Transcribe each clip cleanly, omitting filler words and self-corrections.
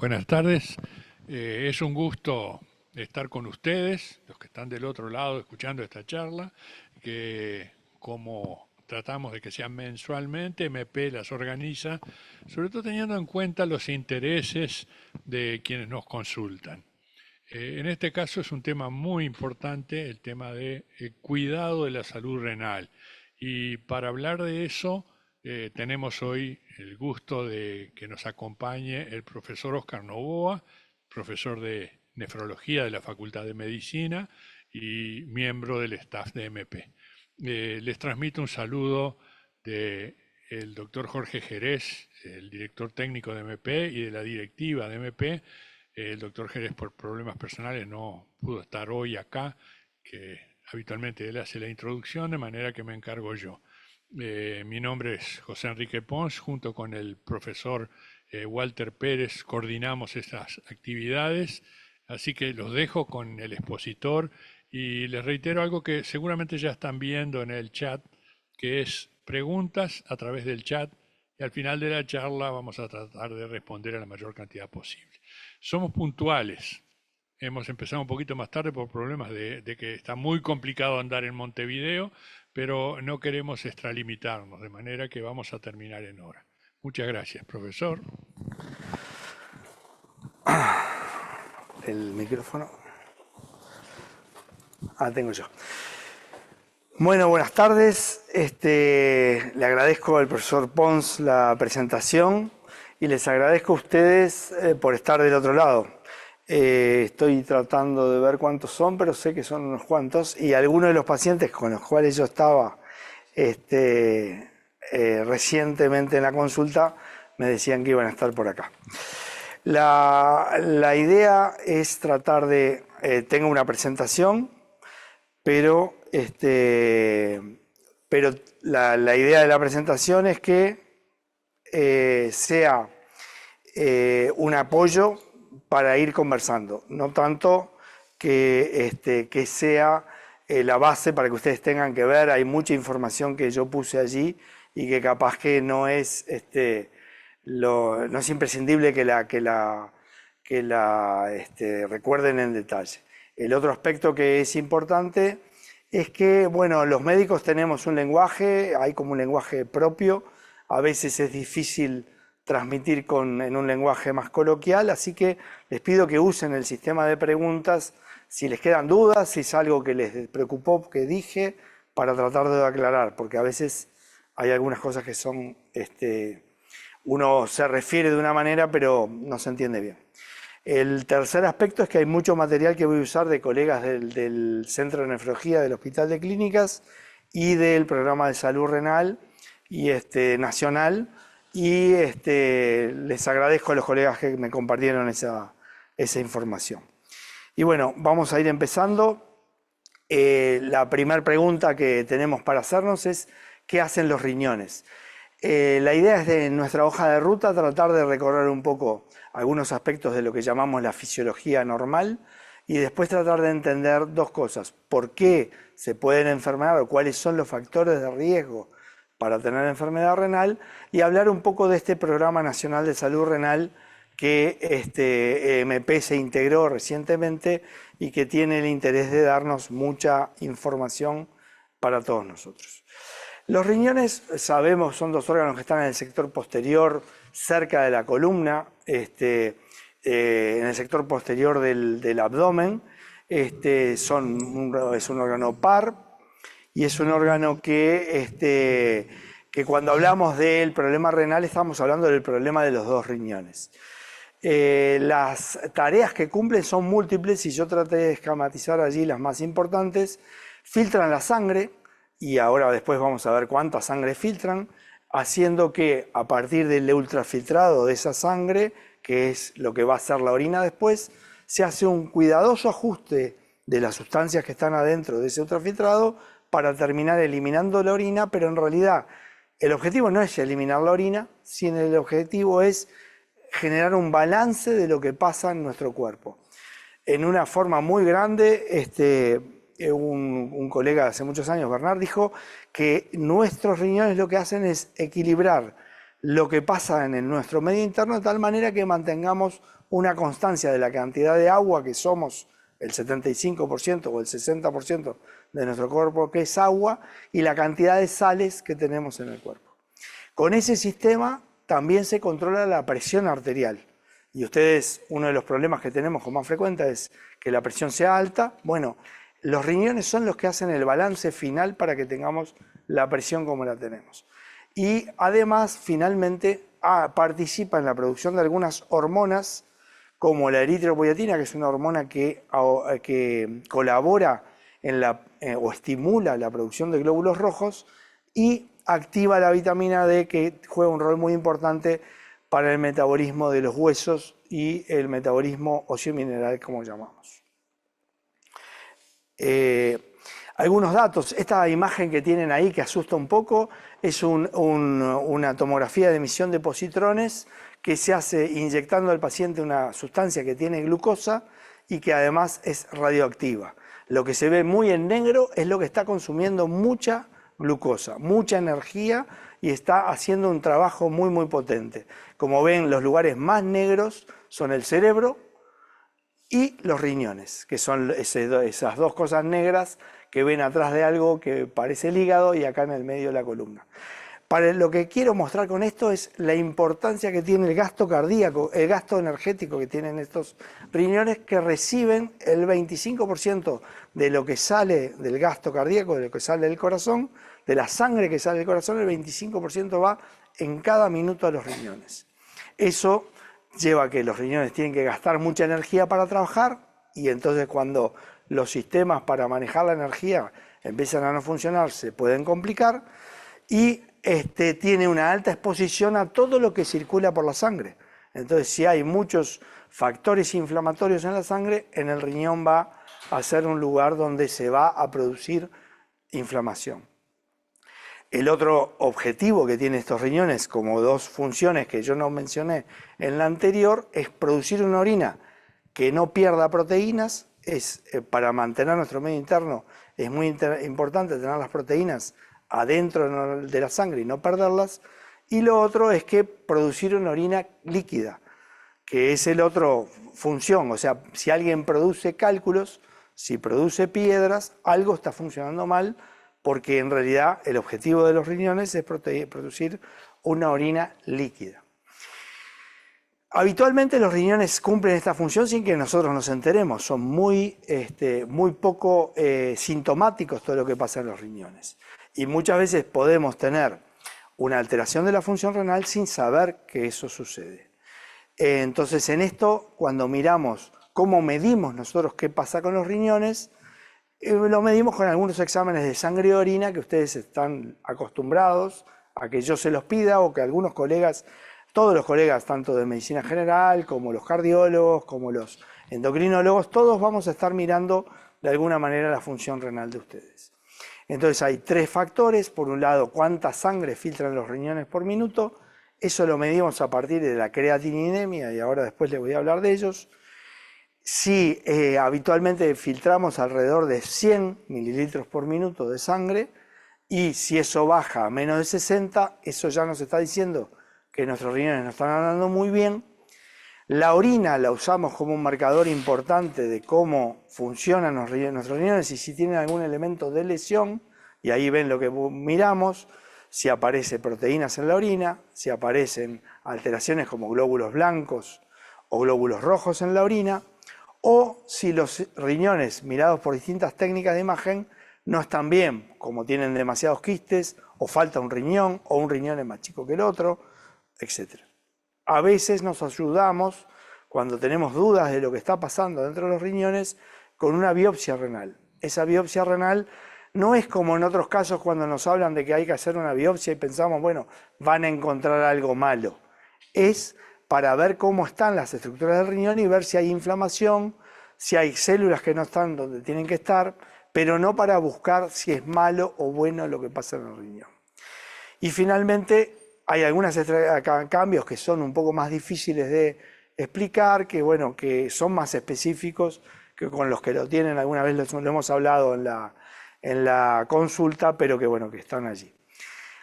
Buenas tardes. Es un gusto estar con ustedes, los que están del otro lado escuchando esta charla, que como tratamos de que sean mensualmente, MP las organiza, sobre todo teniendo en cuenta los intereses de quienes nos consultan. En este caso es un tema muy importante, el tema de cuidado de la salud renal. Y para hablar de eso, tenemos hoy el gusto de que nos acompañe el profesor Oscar Novoa, profesor de nefrología de la Facultad de Medicina y miembro del staff de MP. Les transmito un saludo del doctor Jorge Jerez, el director técnico de MP y de la directiva de MP. El doctor Jerez por problemas personales no pudo estar hoy acá, que habitualmente él hace la introducción, de manera que me encargo yo. Mi nombre es José Enrique Pons, junto con el profesor Walter Pérez coordinamos estas actividades, así que los dejo con el expositor y les reitero algo que seguramente ya están viendo en el chat, que es preguntas a través del chat y al final de la charla vamos a tratar de responder a la mayor cantidad posible. Somos puntuales. Hemos empezado un poquito más tarde por problemas de que está muy complicado andar en Montevideo, pero no queremos extralimitarnos, de manera que vamos a terminar en hora. Muchas gracias, profesor. El micrófono. Tengo yo. Bueno, buenas tardes. Le agradezco al profesor Pons la presentación y les agradezco a ustedes por estar del otro lado. Estoy tratando de ver cuántos son, pero sé que son unos cuantos, y algunos de los pacientes con los cuales yo estaba recientemente en la consulta me decían que iban a estar por acá. La idea es tratar de... tengo una presentación, pero la idea de la presentación es que sea un apoyo para ir conversando, no tanto que sea la base para que ustedes tengan que ver. Hay mucha información que yo puse allí y que capaz que no es, no es imprescindible que la recuerden en detalle. El otro aspecto que es importante es que, bueno, los médicos tenemos un lenguaje, hay como un lenguaje propio, a veces es difícil transmitir en un lenguaje más coloquial, así que les pido que usen el sistema de preguntas si les quedan dudas, si es algo que les preocupó que dije, para tratar de aclarar, porque a veces hay algunas cosas que son, uno se refiere de una manera pero no se entiende bien. El tercer aspecto es que hay mucho material que voy a usar de colegas del Centro de Nefrología del Hospital de Clínicas y del Programa de Salud Renal y nacional, y les agradezco a los colegas que me compartieron esa información. Y bueno, vamos a ir empezando. La primera pregunta que tenemos para hacernos es ¿qué hacen los riñones? La idea es de nuestra hoja de ruta tratar de recorrer un poco algunos aspectos de lo que llamamos la fisiología normal y después tratar de entender dos cosas: por qué se pueden enfermar o cuáles son los factores de riesgo para tener enfermedad renal, y hablar un poco de este Programa Nacional de Salud Renal que MP se integró recientemente y que tiene el interés de darnos mucha información para todos nosotros. Los riñones, sabemos, son dos órganos que están en el sector posterior, cerca de la columna, en el sector posterior del abdomen. Es un órgano par, y es un órgano que cuando hablamos del problema renal estamos hablando del problema de los dos riñones. Las tareas que cumplen son múltiples y yo traté de esquematizar allí las más importantes. Filtran la sangre, y ahora después vamos a ver cuánta sangre filtran, haciendo que a partir del ultrafiltrado de esa sangre, que es lo que va a ser la orina después, se hace un cuidadoso ajuste de las sustancias que están adentro de ese ultrafiltrado para terminar eliminando la orina, pero en realidad el objetivo no es eliminar la orina, sino el objetivo es generar un balance de lo que pasa en nuestro cuerpo. En una forma muy grande, un colega de hace muchos años, Bernard, dijo que nuestros riñones lo que hacen es equilibrar lo que pasa en nuestro medio interno de tal manera que mantengamos una constancia de la cantidad de agua que somos, el 75% o el 60% de nuestro cuerpo que es agua, y la cantidad de sales que tenemos en el cuerpo. Con ese sistema también se controla la presión arterial. Y ustedes, uno de los problemas que tenemos con más frecuencia es que la presión sea alta. Bueno, los riñones son los que hacen el balance final para que tengamos la presión como la tenemos. Y además, finalmente, participa en la producción de algunas hormonas, como la eritropoyetina, que es una hormona que colabora o estimula la producción de glóbulos rojos, y activa la vitamina D, que juega un rol muy importante para el metabolismo de los huesos y el metabolismo óseo-mineral, como llamamos. Algunos datos. Esta imagen que tienen ahí, que asusta un poco, es una tomografía de emisión de positrones que se hace inyectando al paciente una sustancia que tiene glucosa y que además es radioactiva. Lo que se ve muy en negro es lo que está consumiendo mucha glucosa, mucha energía, y está haciendo un trabajo muy, muy potente. Como ven, los lugares más negros son el cerebro y los riñones, que son esas dos cosas negras que ven atrás de algo que parece el hígado y acá en el medio de la columna. Lo que quiero mostrar con esto es la importancia que tiene el gasto cardíaco, el gasto energético que tienen estos riñones, que reciben el 25% de lo que sale del gasto cardíaco, de lo que sale del corazón, de la sangre que sale del corazón, el 25% va en cada minuto a los riñones. Eso lleva a que los riñones tienen que gastar mucha energía para trabajar, y entonces cuando los sistemas para manejar la energía empiezan a no funcionar, se pueden complicar, y tiene una alta exposición a todo lo que circula por la sangre. Entonces, si hay muchos factores inflamatorios en la sangre, en el riñón va a ser un lugar donde se va a producir inflamación. El otro objetivo que tienen estos riñones, como dos funciones que yo no mencioné en la anterior, es producir una orina que no pierda proteínas. Para mantener nuestro medio interno es muy importante tener las proteínas adentro de la sangre y no perderlas. Y lo otro es que producir una orina líquida, que es la otra función. O sea, si alguien produce cálculos, si produce piedras, algo está funcionando mal, porque en realidad el objetivo de los riñones es producir una orina líquida. Habitualmente los riñones cumplen esta función sin que nosotros nos enteremos. Son muy poco sintomáticos todo lo que pasa en los riñones. Y muchas veces podemos tener una alteración de la función renal sin saber que eso sucede. Entonces, en esto, cuando miramos cómo medimos nosotros qué pasa con los riñones, lo medimos con algunos exámenes de sangre y orina que ustedes están acostumbrados a que yo se los pida, o que algunos colegas, todos los colegas, tanto de medicina general como los cardiólogos, como los endocrinólogos, todos vamos a estar mirando de alguna manera la función renal de ustedes. Entonces hay tres factores. Por un lado, cuánta sangre filtran los riñones por minuto. Eso lo medimos a partir de la creatininemia, y ahora después les voy a hablar de ellos. Si habitualmente filtramos alrededor de 100 mililitros por minuto de sangre, y si eso baja a menos de 60, eso ya nos está diciendo que nuestros riñones no están andando muy bien. La orina la usamos como un marcador importante de cómo funcionan nuestros riñones y si tienen algún elemento de lesión, y ahí ven lo que miramos: si aparecen proteínas en la orina, si aparecen alteraciones como glóbulos blancos o glóbulos rojos en la orina, o si los riñones, mirados por distintas técnicas de imagen, no están bien, como tienen demasiados quistes, o falta un riñón, o un riñón es más chico que el otro, etc. A veces nos ayudamos, cuando tenemos dudas de lo que está pasando dentro de los riñones, con una biopsia renal. Esa biopsia renal no es como en otros casos cuando nos hablan de que hay que hacer una biopsia y pensamos, bueno, van a encontrar algo malo. Es para ver cómo están las estructuras del riñón y ver si hay inflamación, si hay células que no están donde tienen que estar, pero no para buscar si es malo o bueno lo que pasa en el riñón. Y finalmente hay algunos cambios que son un poco más difíciles de explicar, que son más específicos, que con los que lo tienen alguna vez lo hemos hablado en la consulta, pero que están allí.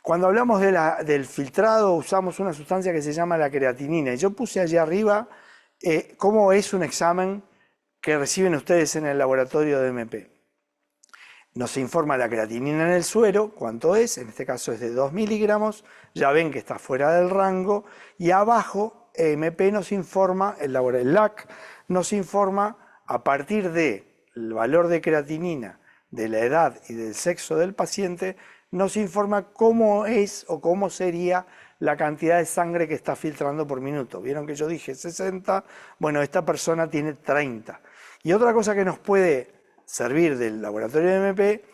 Cuando hablamos del filtrado usamos una sustancia que se llama la creatinina. Y yo puse allí arriba cómo es un examen que reciben ustedes en el laboratorio de MP. Nos informa la creatinina en el suero, cuánto es, en este caso es de 2 miligramos, ya ven que está fuera del rango, y abajo MP nos informa, el LAC nos informa a partir del valor de creatinina, de la edad y del sexo del paciente, nos informa cómo es o cómo sería la cantidad de sangre que está filtrando por minuto. Vieron que yo dije 60, bueno, esta persona tiene 30. Y otra cosa que nos puede servir del laboratorio de MP,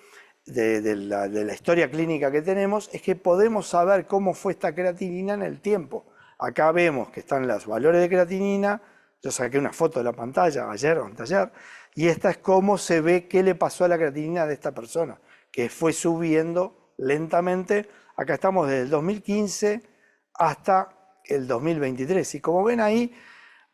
de la historia clínica que tenemos, es que podemos saber cómo fue esta creatinina en el tiempo. Acá vemos que están los valores de creatinina, yo saqué una foto de la pantalla ayer o anteayer, y esta es cómo se ve qué le pasó a la creatinina de esta persona, que fue subiendo lentamente. Acá estamos desde el 2015 hasta el 2023, y como ven ahí,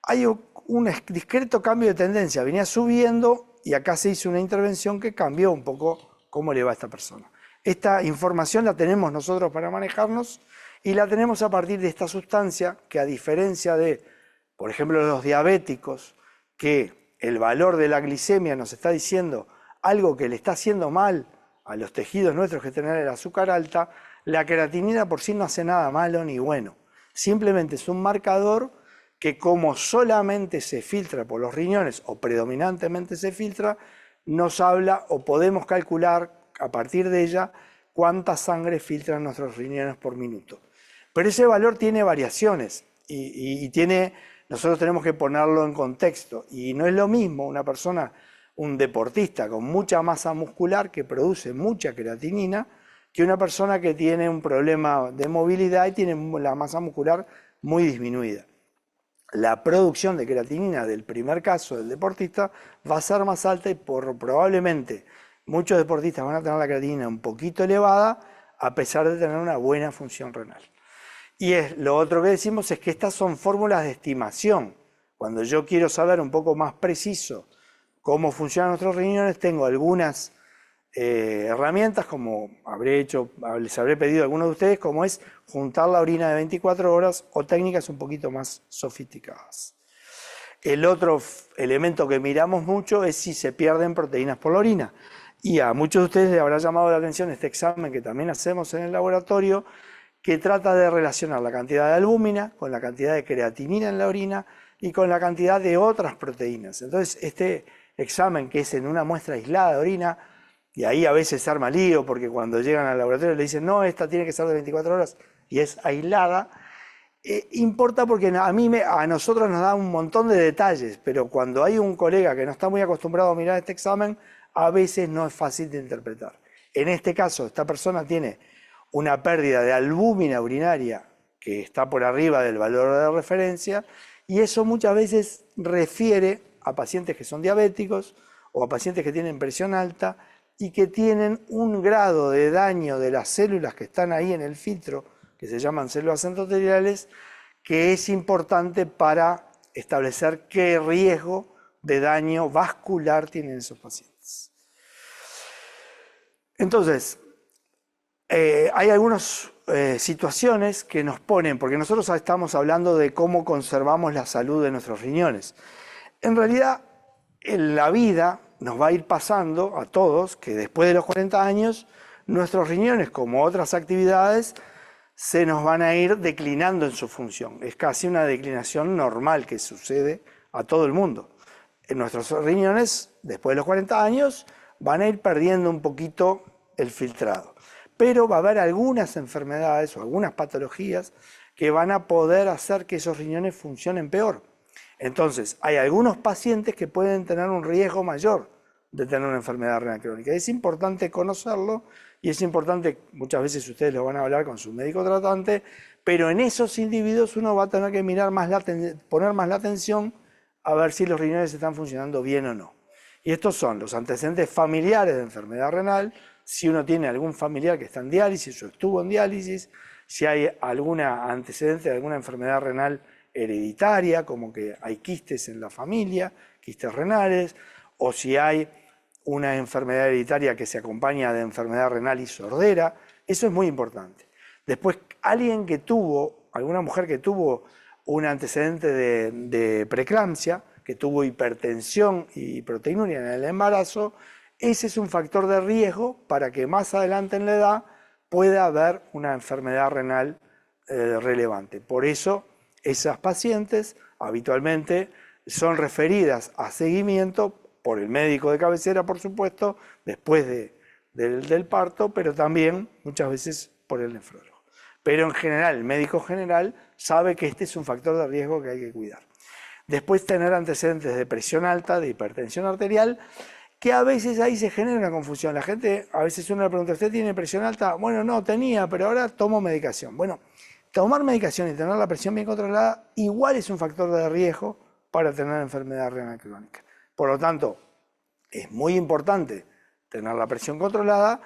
hay un discreto cambio de tendencia, venía subiendo, y acá se hizo una intervención que cambió un poco cómo le va a esta persona. Esta información la tenemos nosotros para manejarnos y la tenemos a partir de esta sustancia que, a diferencia de, por ejemplo, los diabéticos, que el valor de la glicemia nos está diciendo algo que le está haciendo mal a los tejidos nuestros que tienen el azúcar alta, la creatinina por sí no hace nada malo ni bueno. Simplemente es un marcador que, como solamente se filtra por los riñones o predominantemente se filtra, nos habla o podemos calcular a partir de ella cuánta sangre filtran nuestros riñones por minuto. Pero ese valor tiene variaciones y nosotros tenemos que ponerlo en contexto. Y no es lo mismo una persona, un deportista con mucha masa muscular que produce mucha creatinina, que una persona que tiene un problema de movilidad y tiene la masa muscular muy disminuida. La producción de creatinina del primer caso del deportista va a ser más alta y probablemente muchos deportistas van a tener la creatinina un poquito elevada a pesar de tener una buena función renal. Y lo otro que decimos es que estas son fórmulas de estimación. Cuando yo quiero saber un poco más preciso cómo funcionan nuestros riñones, tengo algunas herramientas, como les habré pedido a algunos de ustedes, como es juntar la orina de 24 horas o técnicas un poquito más sofisticadas. El otro elemento que miramos mucho es si se pierden proteínas por la orina. Y a muchos de ustedes les habrá llamado la atención este examen que también hacemos en el laboratorio, que trata de relacionar la cantidad de albúmina con la cantidad de creatinina en la orina y con la cantidad de otras proteínas. Entonces, este examen, que es en una muestra aislada de orina, y ahí a veces se arma lío porque cuando llegan al laboratorio le dicen no, esta tiene que ser de 24 horas y es aislada, importa porque a nosotros nos da un montón de detalles, pero cuando hay un colega que no está muy acostumbrado a mirar este examen, a veces no es fácil de interpretar. En este caso, esta persona tiene una pérdida de albúmina urinaria que está por arriba del valor de referencia, y eso muchas veces refiere a pacientes que son diabéticos o a pacientes que tienen presión alta y que tienen un grado de daño de las células que están ahí en el filtro, que se llaman células endoteliales, que es importante para establecer qué riesgo de daño vascular tienen esos pacientes. Entonces, hay algunas situaciones que nos ponen, porque nosotros estamos hablando de cómo conservamos la salud de nuestros riñones. En realidad, en la vida nos va a ir pasando a todos que después de los 40 años, nuestros riñones, como otras actividades, se nos van a ir declinando en su función. Es casi una declinación normal que sucede a todo el mundo. En nuestros riñones, después de los 40 años, van a ir perdiendo un poquito el filtrado. Pero va a haber algunas enfermedades o algunas patologías que van a poder hacer que esos riñones funcionen peor. Entonces, hay algunos pacientes que pueden tener un riesgo mayor de tener una enfermedad renal crónica. Es importante conocerlo y es importante, muchas veces ustedes lo van a hablar con su médico tratante, pero en esos individuos uno va a tener que poner más la atención a ver si los riñones están funcionando bien o no. Y estos son los antecedentes familiares de enfermedad renal, si uno tiene algún familiar que está en diálisis o estuvo en diálisis, si hay algún antecedente de alguna enfermedad renal hereditaria, como que hay quistes en la familia, quistes renales, o si hay una enfermedad hereditaria que se acompaña de enfermedad renal y sordera. Eso es muy importante. Después, alguna mujer que tuvo un antecedente de preeclampsia, que tuvo hipertensión y proteinuria en el embarazo, ese es un factor de riesgo para que más adelante en la edad pueda haber una enfermedad renal relevante. Por eso, esas pacientes habitualmente son referidas a seguimiento por el médico de cabecera, por supuesto, después del parto, pero también muchas veces por el nefrólogo. Pero en general, el médico general sabe que este es un factor de riesgo que hay que cuidar. Después tener antecedentes de presión alta, de hipertensión arterial, que a veces ahí se genera una confusión. La gente, a veces uno le pregunta, ¿usted tiene presión alta? Bueno, no, tenía, pero ahora tomo medicación. Bueno, tomar medicación y tener la presión bien controlada igual es un factor de riesgo para tener enfermedad renal crónica. Por lo tanto, es muy importante tener la presión controlada,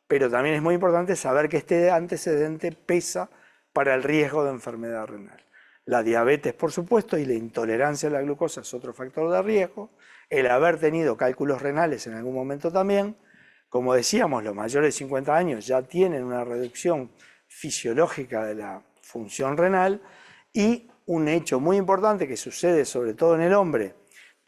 pero también es muy importante saber que este antecedente pesa para el riesgo de enfermedad renal. La diabetes, por supuesto, y la intolerancia a la glucosa es otro factor de riesgo. El haber tenido cálculos renales en algún momento también. Como decíamos, los mayores de 50 años ya tienen una reducción fisiológica de la función renal, y un hecho muy importante que sucede sobre todo en el hombre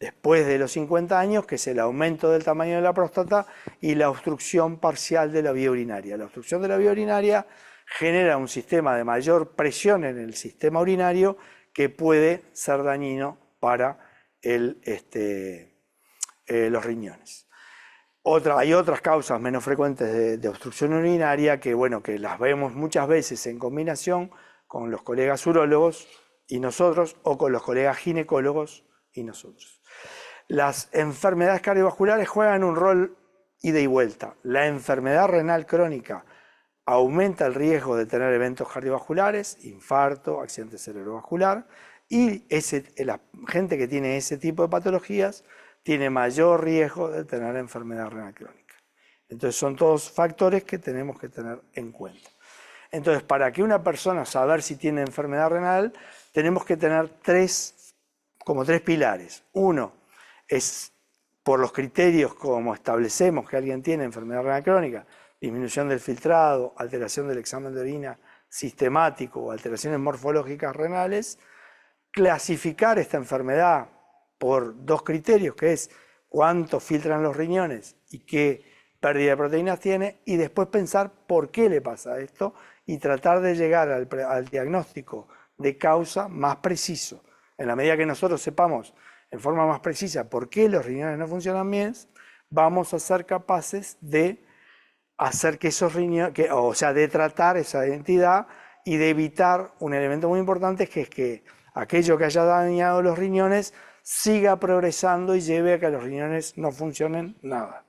después de los 50 años, que es el aumento del tamaño de la próstata y la obstrucción parcial de la vía urinaria. La obstrucción de la vía urinaria genera un sistema de mayor presión en el sistema urinario que puede ser dañino para los riñones. Hay otras causas menos frecuentes de obstrucción urinaria que, bueno, que las vemos muchas veces en combinación con los colegas urólogos y nosotros, o con los colegas ginecólogos y nosotros. Las enfermedades cardiovasculares juegan un rol ida y vuelta. La enfermedad renal crónica aumenta el riesgo de tener eventos cardiovasculares, infarto, accidente cerebrovascular, y la gente que tiene ese tipo de patologías tiene mayor riesgo de tener enfermedad renal crónica. Entonces son todos factores que tenemos que tener en cuenta. Entonces, para que una persona saber si tiene enfermedad renal, tenemos que tener como tres pilares. Uno es por los criterios como establecemos que alguien tiene enfermedad renal crónica: disminución del filtrado, alteración del examen de orina sistemático o alteraciones morfológicas renales. Clasificar esta enfermedad por dos criterios, que es cuánto filtran los riñones y qué pérdida de proteínas tiene, y después pensar por qué le pasa esto y tratar de llegar al diagnóstico de causa más preciso. En la medida que nosotros sepamos en forma más precisa por qué los riñones no funcionan bien, vamos a ser capaces de hacer que esos riñones, de tratar esa entidad y de evitar un elemento muy importante, que es que aquello que haya dañado los riñones siga progresando y lleve a que los riñones no funcionen nada.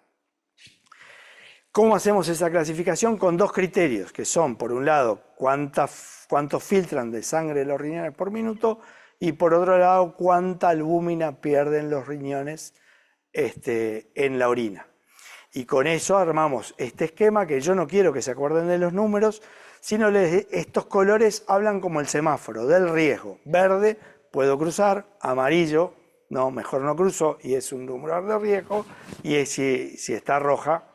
¿Cómo hacemos esa clasificación? Con dos criterios, que son, por un lado, cuánto filtran de sangre los riñones por minuto, y por otro lado, cuánta albúmina pierden los riñones en la orina. Y con eso armamos este esquema, que yo no quiero que se acuerden de los números, sino estos colores hablan como el semáforo del riesgo. Verde, puedo cruzar; amarillo, no, mejor no cruzo, y es un número de riesgo; y si está roja,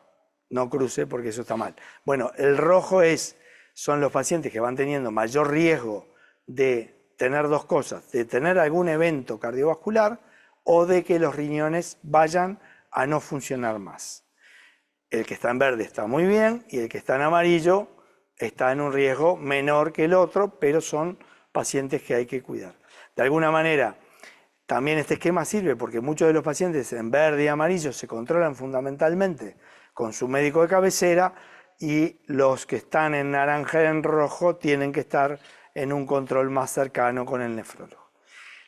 no cruce porque eso está mal. Bueno, el rojo son los pacientes que van teniendo mayor riesgo de tener dos cosas: de tener algún evento cardiovascular o de que los riñones vayan a no funcionar más. El que está en verde está muy bien, y el que está en amarillo está en un riesgo menor que el otro, pero son pacientes que hay que cuidar. De alguna manera, también este esquema sirve porque muchos de los pacientes en verde y amarillo se controlan fundamentalmente con su médico de cabecera, y los que están en naranja y en rojo tienen que estar en un control más cercano con el nefrólogo.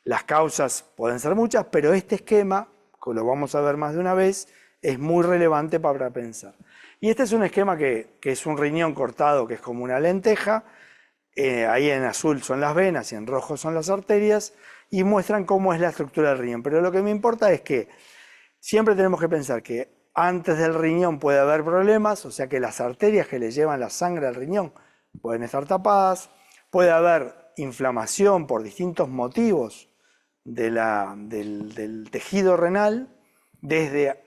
Las causas pueden ser muchas, pero este esquema, que lo vamos a ver más de una vez, es muy relevante para pensar. Y este es un esquema que es un riñón cortado, que es como una lenteja. Ahí en azul son las venas y en rojo son las arterias, y muestran cómo es la estructura del riñón. Pero lo que me importa es que siempre tenemos que pensar que antes del riñón puede haber problemas, o sea que las arterias que le llevan la sangre al riñón pueden estar tapadas, puede haber inflamación por distintos motivos del tejido renal. Desde,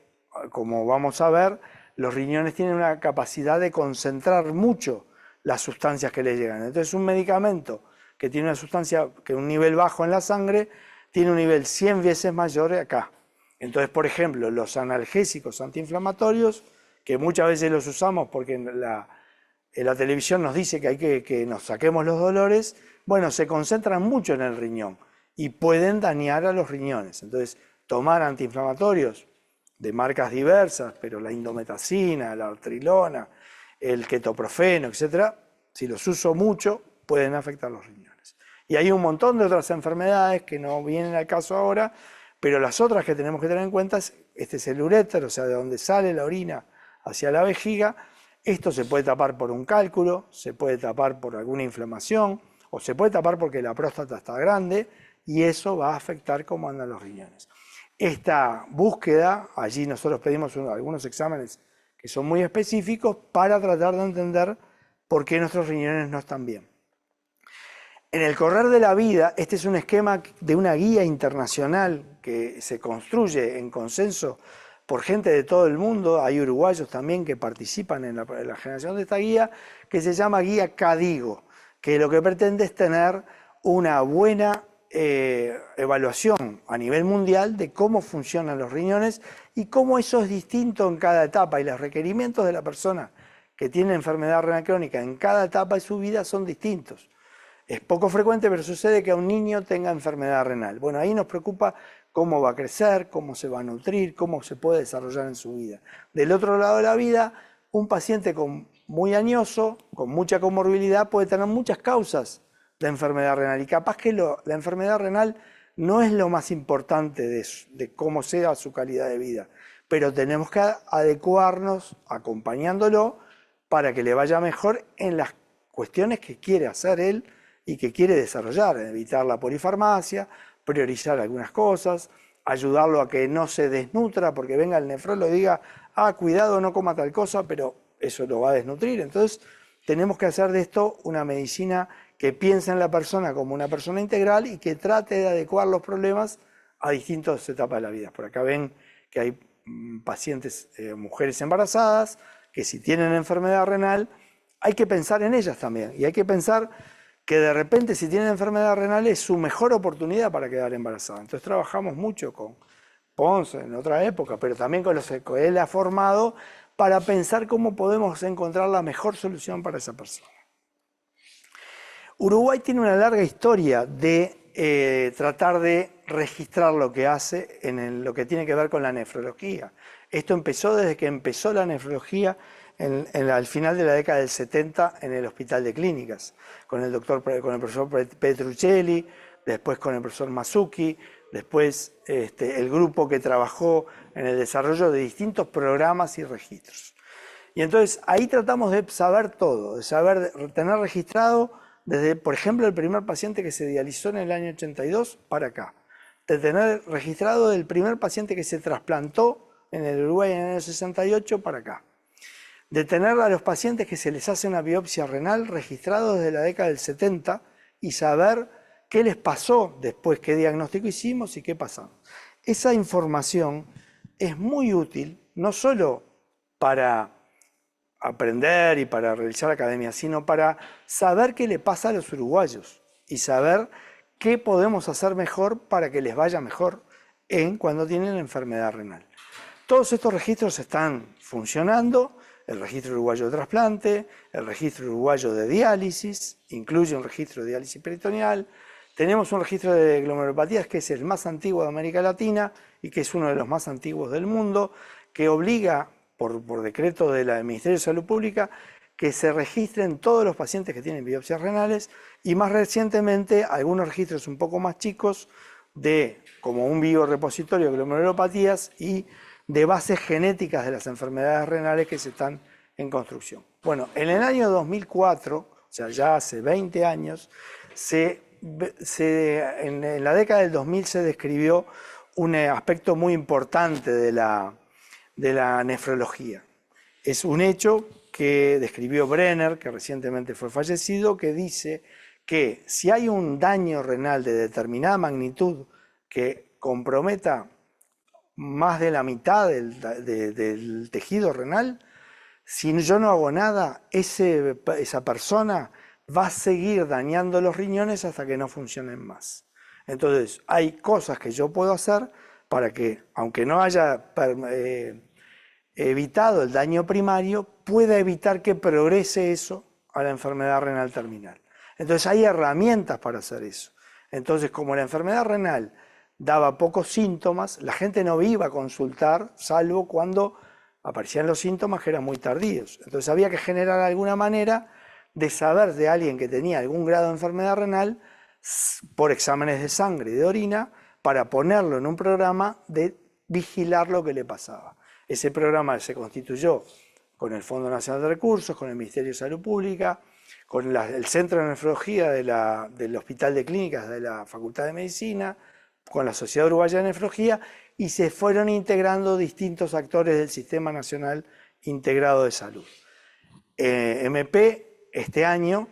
como vamos a ver, los riñones tienen una capacidad de concentrar mucho las sustancias que le llegan. Entonces un medicamento que tiene una sustancia, que un nivel bajo en la sangre, tiene un nivel 100 veces mayor acá. Entonces, por ejemplo, los analgésicos antiinflamatorios, que muchas veces los usamos porque en la televisión nos dice que hay que nos saquemos los dolores, bueno, se concentran mucho en el riñón y pueden dañar a los riñones. Entonces, tomar antiinflamatorios de marcas diversas, pero la indometacina, la artrilona, el ketoprofeno, etcétera, si los uso mucho, pueden afectar los riñones. Y hay un montón de otras enfermedades que no vienen al caso ahora, pero las otras que tenemos que tener en cuenta es el uréter, o sea, de donde sale la orina hacia la vejiga. Esto se puede tapar por un cálculo, se puede tapar por alguna inflamación, o se puede tapar porque la próstata está grande, y eso va a afectar cómo andan los riñones. Esta búsqueda, allí nosotros pedimos algunos exámenes que son muy específicos para tratar de entender por qué nuestros riñones no están bien. En el correr de la vida, este es un esquema de una guía internacional que se construye en consenso por gente de todo el mundo. Hay uruguayos también que participan en la generación de esta guía, que se llama Guía CADIGO, que lo que pretende es tener una buena evaluación a nivel mundial de cómo funcionan los riñones y cómo eso es distinto en cada etapa, y los requerimientos de la persona que tiene enfermedad renal crónica en cada etapa de su vida son distintos. Es poco frecuente, pero sucede que a un niño tenga enfermedad renal. Bueno, ahí nos preocupa cómo va a crecer, cómo se va a nutrir, cómo se puede desarrollar en su vida. Del otro lado de la vida, un paciente muy añoso, con mucha comorbilidad, puede tener muchas causas de enfermedad renal, y capaz que la enfermedad renal no es lo más importante de cómo sea su calidad de vida, pero tenemos que adecuarnos acompañándolo para que le vaya mejor en las cuestiones que quiere hacer él y que quiere desarrollar, evitar la polifarmacia, priorizar algunas cosas, ayudarlo a que no se desnutra, porque venga el nefrólogo y diga, cuidado, no coma tal cosa, pero eso lo va a desnutrir. Entonces tenemos que hacer de esto una medicina que piense en la persona como una persona integral y que trate de adecuar los problemas a distintas etapas de la vida. Por acá ven que hay pacientes, mujeres embarazadas, que si tienen enfermedad renal, hay que pensar en ellas también, y hay que pensar que de repente si tienen enfermedad renal es su mejor oportunidad para quedar embarazada. Entonces trabajamos mucho con Pons en otra época, pero también con los que él ha formado, para pensar cómo podemos encontrar la mejor solución para esa persona. Uruguay tiene una larga historia de tratar de registrar lo que hace en lo que tiene que ver con la nefrología. Esto empezó desde que empezó la nefrología al final de la década del 70 en el Hospital de Clínicas, con el profesor Petruccelli, después con el profesor Masucci, después el grupo que trabajó en el desarrollo de distintos programas y registros. Y entonces ahí tratamos de saber todo, de tener registrado desde, por ejemplo, el primer paciente que se dializó en el año 82 para acá, de tener registrado el primer paciente que se trasplantó en el Uruguay en el año 68 para acá, de tener a los pacientes que se les hace una biopsia renal registrados desde la década del 70 y saber qué les pasó después, qué diagnóstico hicimos y qué pasamos. Esa información es muy útil, no solo para aprender y para realizar academia, sino para saber qué le pasa a los uruguayos y saber qué podemos hacer mejor para que les vaya mejor cuando tienen enfermedad renal. Todos estos registros están funcionando: el registro uruguayo de trasplante, el registro uruguayo de diálisis, incluye un registro de diálisis peritoneal. Tenemos un registro de glomerulopatías que es el más antiguo de América Latina y que es uno de los más antiguos del mundo, que obliga por decreto del Ministerio de Salud Pública que se registren todos los pacientes que tienen biopsias renales, y más recientemente algunos registros un poco más chicos como un biorepositorio de glomerulopatías y de bases genéticas de las enfermedades renales que se están en construcción. Bueno, en el año 2004, o sea, ya hace 20 años, en la década del 2000 se describió un aspecto muy importante de la nefrología. Es un hecho que describió Brenner, que recientemente fue fallecido, que dice que si hay un daño renal de determinada magnitud que comprometa más de la mitad del tejido renal, si yo no hago nada, esa persona va a seguir dañando los riñones hasta que no funcionen más. Entonces, hay cosas que yo puedo hacer para que, aunque no haya evitado el daño primario, pueda evitar que progrese eso a la enfermedad renal terminal. Entonces, hay herramientas para hacer eso. Entonces, como la enfermedad renal daba pocos síntomas, la gente no iba a consultar, salvo cuando aparecían los síntomas que eran muy tardíos. Entonces había que generar alguna manera de saber de alguien que tenía algún grado de enfermedad renal por exámenes de sangre y de orina para ponerlo en un programa de vigilar lo que le pasaba. Ese programa se constituyó con el Fondo Nacional de Recursos, con el Ministerio de Salud Pública, con el Centro de Nefrología del Hospital de Clínicas de la Facultad de Medicina, con la Sociedad Uruguaya de Nefrología, y se fueron integrando distintos actores del Sistema Nacional Integrado de Salud. MP, este año,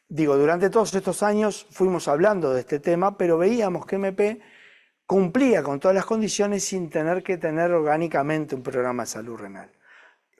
durante todos estos años fuimos hablando de este tema, pero veíamos que MP cumplía con todas las condiciones sin tener que tener orgánicamente un programa de salud renal.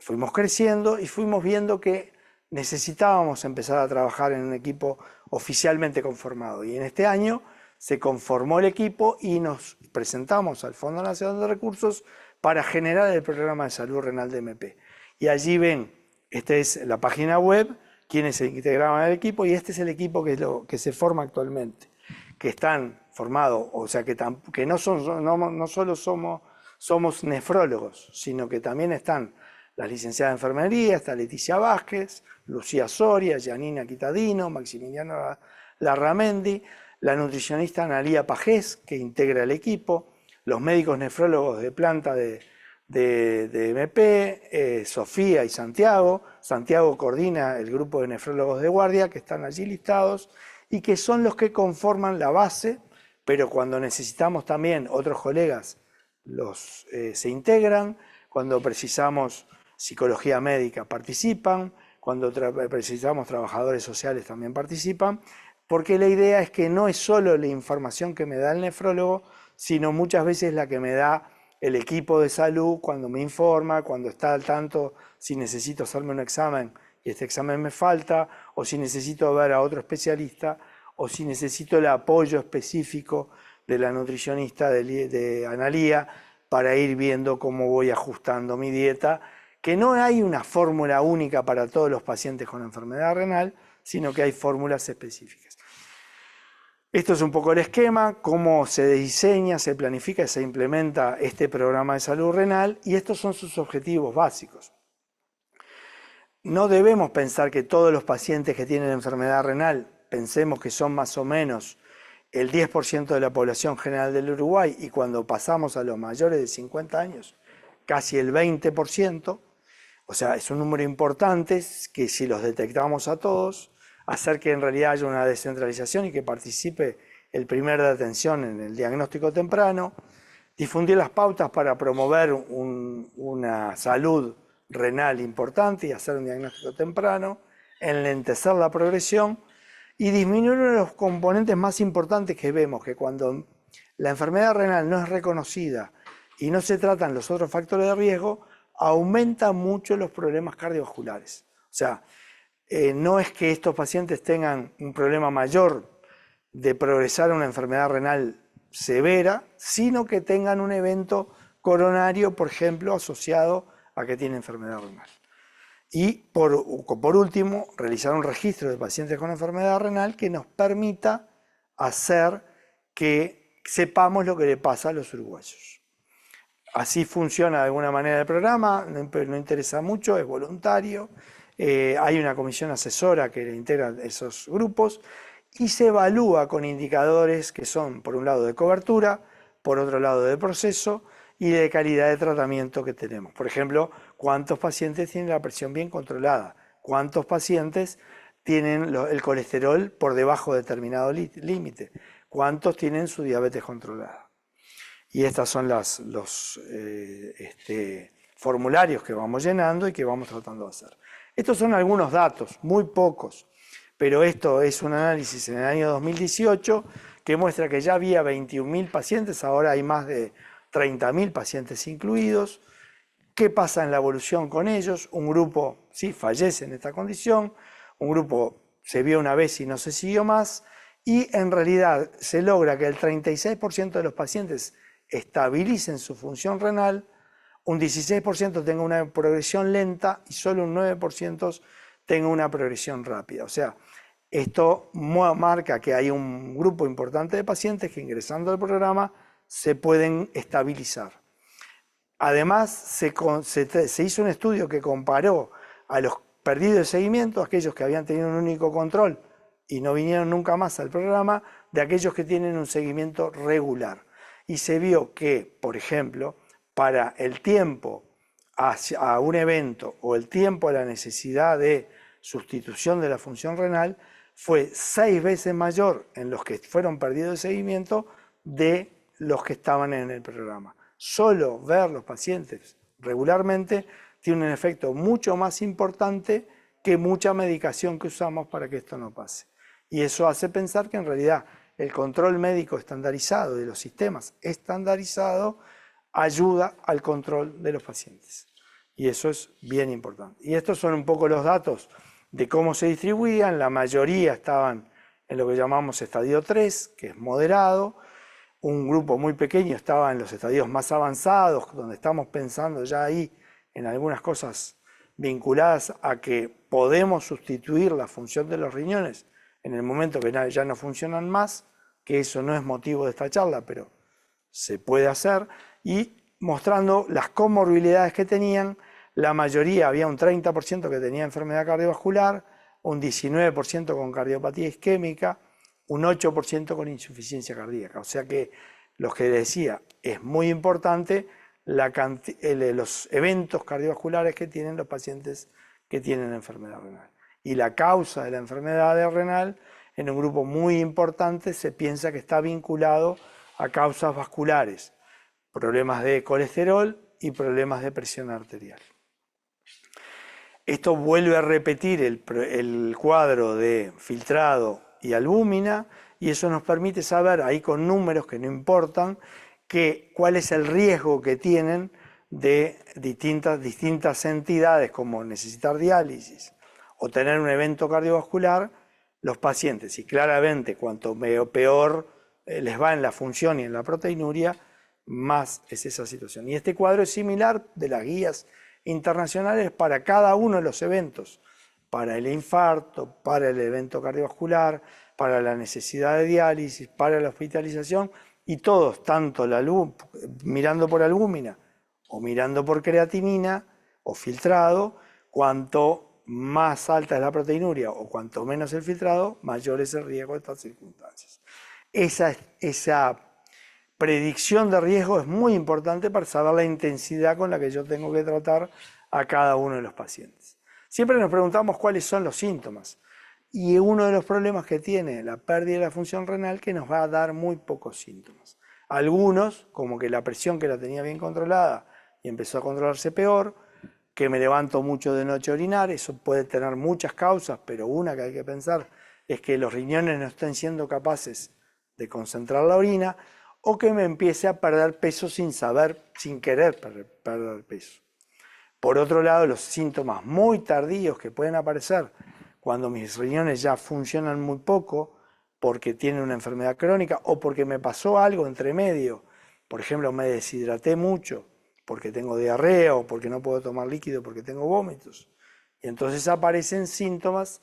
Fuimos creciendo y fuimos viendo que necesitábamos empezar a trabajar en un equipo oficialmente conformado. Y en este año se conformó el equipo y nos presentamos al Fondo Nacional de Recursos para generar el programa de salud renal de MP. Y allí ven, esta es la página web, quienes se integraban al equipo, y este es el equipo que se forma actualmente, que están formados, o sea, que no solo somos nefrólogos, sino que también están la licenciada de enfermería, está Leticia Vázquez, Lucía Soria, Janina Quitadino, Maximiliano Larramendi, la nutricionista Analía Pajés, que integra el equipo, los médicos nefrólogos de planta de MP, Sofía y Santiago. Santiago coordina el grupo de nefrólogos de guardia, que están allí listados, y que son los que conforman la base, pero cuando necesitamos también otros colegas, se integran, cuando precisamos psicología médica participan, cuando precisamos trabajadores sociales también participan, porque la idea es que no es solo la información que me da el nefrólogo, sino muchas veces la que me da el equipo de salud cuando me informa, cuando está al tanto si necesito hacerme un examen y este examen me falta, o si necesito ver a otro especialista, o si necesito el apoyo específico de la nutricionista de Analía para ir viendo cómo voy ajustando mi dieta, que no hay una fórmula única para todos los pacientes con enfermedad renal, sino que hay fórmulas específicas. Esto es un poco el esquema, cómo se diseña, se planifica y se implementa este programa de salud renal, y estos son sus objetivos básicos. No debemos pensar que todos los pacientes que tienen enfermedad renal, pensemos que son más o menos el 10% de la población general del Uruguay, y cuando pasamos a los mayores de 50 años, casi el 20%, o sea, es un número importante que si los detectamos a todos, hacer que en realidad haya una descentralización y que participe el primer de atención en el diagnóstico temprano, difundir las pautas para promover una salud renal importante y hacer un diagnóstico temprano, enlentecer la progresión y disminuir uno de los componentes más importantes que vemos, que cuando la enfermedad renal no es reconocida y no se tratan los otros factores de riesgo, aumenta mucho los problemas cardiovasculares. O sea, no es que estos pacientes tengan un problema mayor de progresar a una enfermedad renal severa, sino que tengan un evento coronario, por ejemplo, asociado a que tiene enfermedad renal. Y por último, realizar un registro de pacientes con enfermedad renal que nos permita hacer que sepamos lo que le pasa a los uruguayos. Así funciona de alguna manera el programa, no interesa mucho, es voluntario. Hay una comisión asesora que integra esos grupos y se evalúa con indicadores que son, por un lado, de cobertura, por otro lado, de proceso y de calidad de tratamiento que tenemos. Por ejemplo, cuántos pacientes tienen la presión bien controlada, cuántos pacientes tienen el colesterol por debajo de determinado límite, cuántos tienen su diabetes controlada. Y estos son los formularios que vamos llenando y que vamos tratando de hacer. Estos son algunos datos, muy pocos, pero esto es un análisis en el año 2018 que muestra que ya había 21.000 pacientes, ahora hay más de 30.000 pacientes incluidos, ¿Qué pasa en la evolución con ellos? Un grupo sí fallece en esta condición, un grupo se vio una vez y no se siguió más, y en realidad se logra que el 36% de los pacientes estabilicen su función renal, un 16% tenga una progresión lenta y solo un 9% tenga una progresión rápida. O sea, esto marca que hay un grupo importante de pacientes que ingresando al programa se pueden estabilizar. Además, se hizo un estudio que comparó a los perdidos de seguimiento, aquellos que habían tenido un único control y no vinieron nunca más al programa, de aquellos que tienen un seguimiento regular. Y se vio que, por ejemplo, para el tiempo a un evento o el tiempo a la necesidad de sustitución de la función renal fue 6 veces mayor en los que fueron perdidos de seguimiento de los que estaban en el programa. Solo ver los pacientes regularmente tiene un efecto mucho más importante que mucha medicación que usamos para que esto no pase. Y eso hace pensar que en realidad el control médico estandarizado de los sistemas estandarizados ayuda al control de los pacientes. Y eso es bien importante. Y estos son un poco los datos de cómo se distribuían. La mayoría estaban en lo que llamamos estadio 3, que es moderado. Un grupo muy pequeño estaba en los estadios más avanzados, donde estamos pensando ya ahí en algunas cosas vinculadas a que podemos sustituir la función de los riñones en el momento que ya no funcionan más, que eso no es motivo de esta charla, pero se puede hacer, y mostrando las comorbilidades que tenían. La mayoría, había un 30% que tenía enfermedad cardiovascular, un 19% con cardiopatía isquémica, un 8% con insuficiencia cardíaca. O sea que, lo que decía, es muy importante los eventos cardiovasculares que tienen los pacientes que tienen enfermedad renal. Y la causa de la enfermedad renal, en un grupo muy importante, se piensa que está vinculado a causas vasculares, problemas de colesterol y problemas de presión arterial. Esto vuelve a repetir el cuadro de filtrado y albúmina, y eso nos permite saber, ahí con números que no importan, cuál es el riesgo que tienen de distintas entidades, como necesitar diálisis o tener un evento cardiovascular, los pacientes. Y claramente, cuanto peor les va en la función y en la proteinuria, más es esa situación. Y este cuadro es similar de las guías internacionales para cada uno de los eventos, para el infarto, para el evento cardiovascular, para la necesidad de diálisis, para la hospitalización, y todos, tanto mirando por albúmina o mirando por creatinina o filtrado, cuanto más alta es la proteinuria o cuanto menos el filtrado, mayor es el riesgo de estas circunstancias. Esa predicción de riesgo es muy importante para saber la intensidad con la que yo tengo que tratar a cada uno de los pacientes. Siempre nos preguntamos cuáles son los síntomas. Y uno de los problemas que tiene la pérdida de la función renal, que nos va a dar muy pocos síntomas. Algunos, como que la presión, que la tenía bien controlada y empezó a controlarse peor, que me levanto mucho de noche a orinar. Eso puede tener muchas causas, pero una que hay que pensar es que los riñones no estén siendo capaces de concentrar la orina, o que me empiece a perder peso sin querer perder peso. Por otro lado, los síntomas muy tardíos que pueden aparecer cuando mis riñones ya funcionan muy poco porque tienen una enfermedad crónica o porque me pasó algo entre medio. Por ejemplo, me deshidraté mucho porque tengo diarrea o porque no puedo tomar líquido porque tengo vómitos. Y entonces aparecen síntomas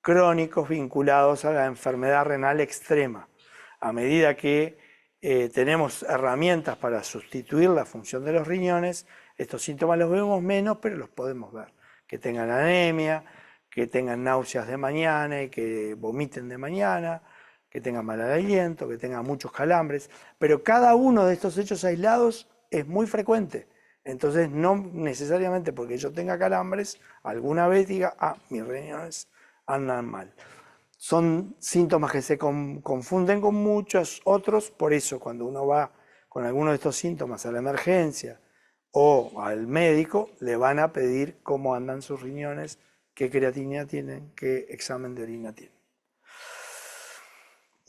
crónicos vinculados a la enfermedad renal extrema. A medida que tenemos herramientas para sustituir la función de los riñones, estos síntomas los vemos menos, pero los podemos ver. Que tengan anemia, que tengan náuseas de mañana y que vomiten de mañana, que tengan mal aliento, que tengan muchos calambres. Pero cada uno de estos hechos aislados es muy frecuente. Entonces, no necesariamente porque yo tenga calambres, alguna vez diga, mis riñones andan mal. Son síntomas que se confunden con muchos otros, por eso cuando uno va con alguno de estos síntomas a la emergencia o al médico, le van a pedir cómo andan sus riñones, qué creatinina tienen, qué examen de orina tienen.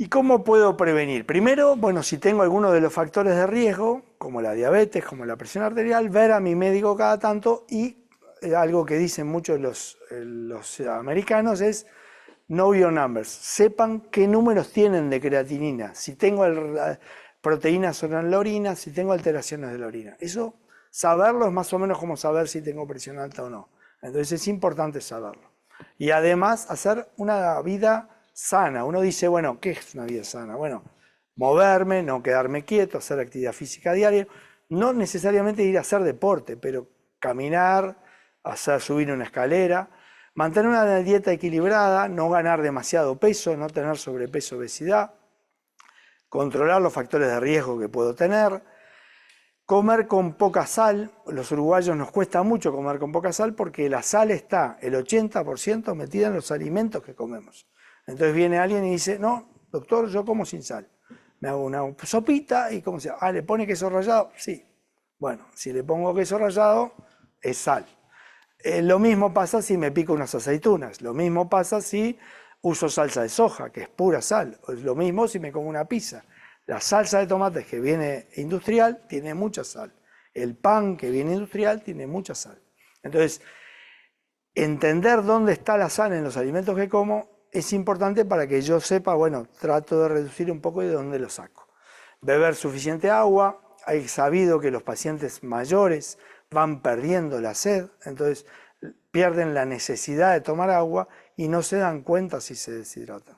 ¿Y cómo puedo prevenir? Primero, bueno, si tengo alguno de los factores de riesgo, como la diabetes, como la presión arterial, ver a mi médico cada tanto y algo que dicen muchos los americanos es know your numbers. Sepan qué números tienen de creatinina, si tengo proteínas en la orina, si tengo alteraciones de la orina. Eso, saberlo es más o menos como saber si tengo presión alta o no. Entonces es importante saberlo. Y además hacer una vida sana. Uno dice, bueno, ¿qué es una vida sana? Bueno, moverme, no quedarme quieto, hacer actividad física diaria. No necesariamente ir a hacer deporte, pero caminar, subir una escalera, mantener una dieta equilibrada, no ganar demasiado peso, no tener sobrepeso, obesidad, controlar los factores de riesgo que puedo tener, comer con poca sal. Los uruguayos nos cuesta mucho comer con poca sal porque la sal está el 80% metida en los alimentos que comemos. Entonces viene alguien y dice, no, doctor, yo como sin sal. Me hago una sopita y ¿cómo se llama? Ah, ¿le pone queso rallado? Sí. Bueno, si le pongo queso rallado, es sal. Lo mismo pasa si me pico unas aceitunas. Lo mismo pasa si uso salsa de soja, que es pura sal. Lo mismo si me como una pizza. La salsa de tomates que viene industrial tiene mucha sal. El pan que viene industrial tiene mucha sal. Entonces, entender dónde está la sal en los alimentos que como es importante para que yo sepa, bueno, trato de reducir un poco y de dónde lo saco. Beber suficiente agua. Hay sabido que los pacientes mayores van perdiendo la sed, entonces pierden la necesidad de tomar agua y no se dan cuenta si se deshidratan.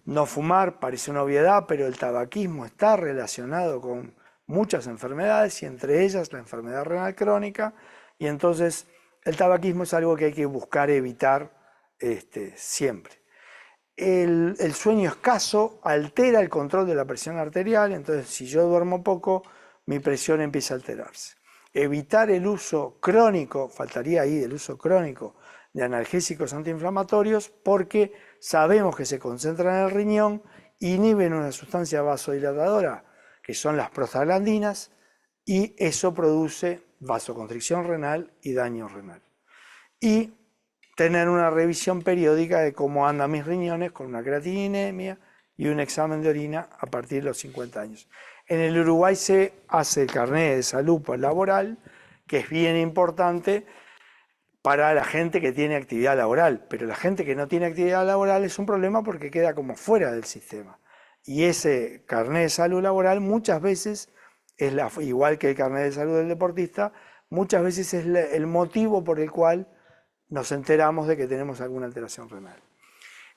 No fumar parece una obviedad, pero el tabaquismo está relacionado con muchas enfermedades y entre ellas la enfermedad renal crónica, y entonces el tabaquismo es algo que hay que buscar evitar siempre. El sueño escaso altera el control de la presión arterial, entonces si yo duermo poco, mi presión empieza a alterarse. Evitar el uso crónico, faltaría ahí el uso crónico de analgésicos antiinflamatorios porque sabemos que se concentran en el riñón, inhiben una sustancia vasodilatadora que son las prostaglandinas y eso produce vasoconstricción renal y daño renal. Y tener una revisión periódica de cómo andan mis riñones con una creatininemia y un examen de orina a partir de los 50 años. En el Uruguay se hace el carnet de salud laboral, que es bien importante para la gente que tiene actividad laboral, pero la gente que no tiene actividad laboral es un problema porque queda como fuera del sistema. Y ese carnet de salud laboral muchas veces, igual que el carnet de salud del deportista, muchas veces es el motivo por el cual nos enteramos de que tenemos alguna alteración renal.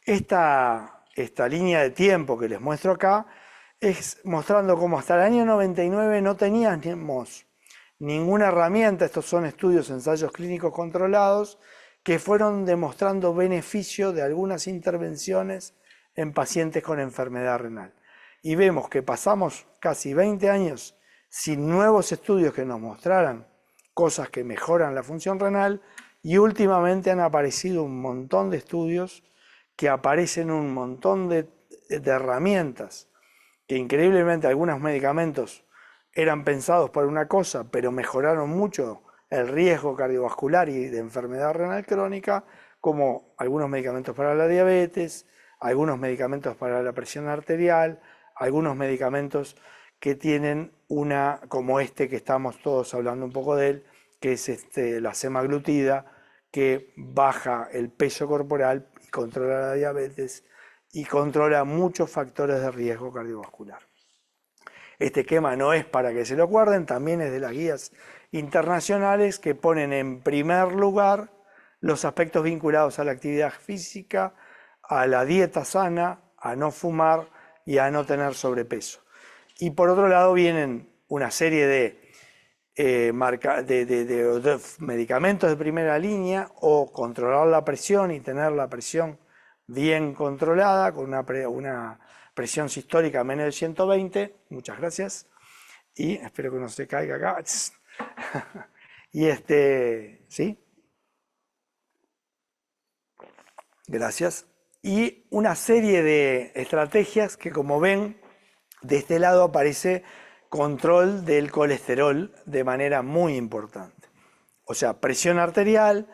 Esta línea de tiempo que les muestro acá es mostrando cómo hasta el año 99 no teníamos ninguna herramienta, estos son estudios, ensayos clínicos controlados, que fueron demostrando beneficio de algunas intervenciones en pacientes con enfermedad renal. Y vemos que pasamos casi 20 años sin nuevos estudios que nos mostraran cosas que mejoran la función renal, y últimamente han aparecido un montón de estudios que aparecen un montón de herramientas que increíblemente algunos medicamentos eran pensados para una cosa, pero mejoraron mucho el riesgo cardiovascular y de enfermedad renal crónica, como algunos medicamentos para la diabetes, algunos medicamentos para la presión arterial, algunos medicamentos que tienen como que estamos todos hablando un poco de él, que es la semaglutida, que baja el peso corporal y controla la diabetes y controla muchos factores de riesgo cardiovascular. Este esquema no es para que se lo acuerden, también es de las guías internacionales que ponen en primer lugar los aspectos vinculados a la actividad física, a la dieta sana, a no fumar y a no tener sobrepeso. Y por otro lado vienen una serie de medicamentos de primera línea o controlar la presión y tener la presión bien controlada con una presión sistólica menos de 120, muchas gracias, y espero que no se caiga acá, y ¿sí? Gracias. Y una serie de estrategias que, como ven, de este lado aparece control del colesterol de manera muy importante. O sea, presión arterial,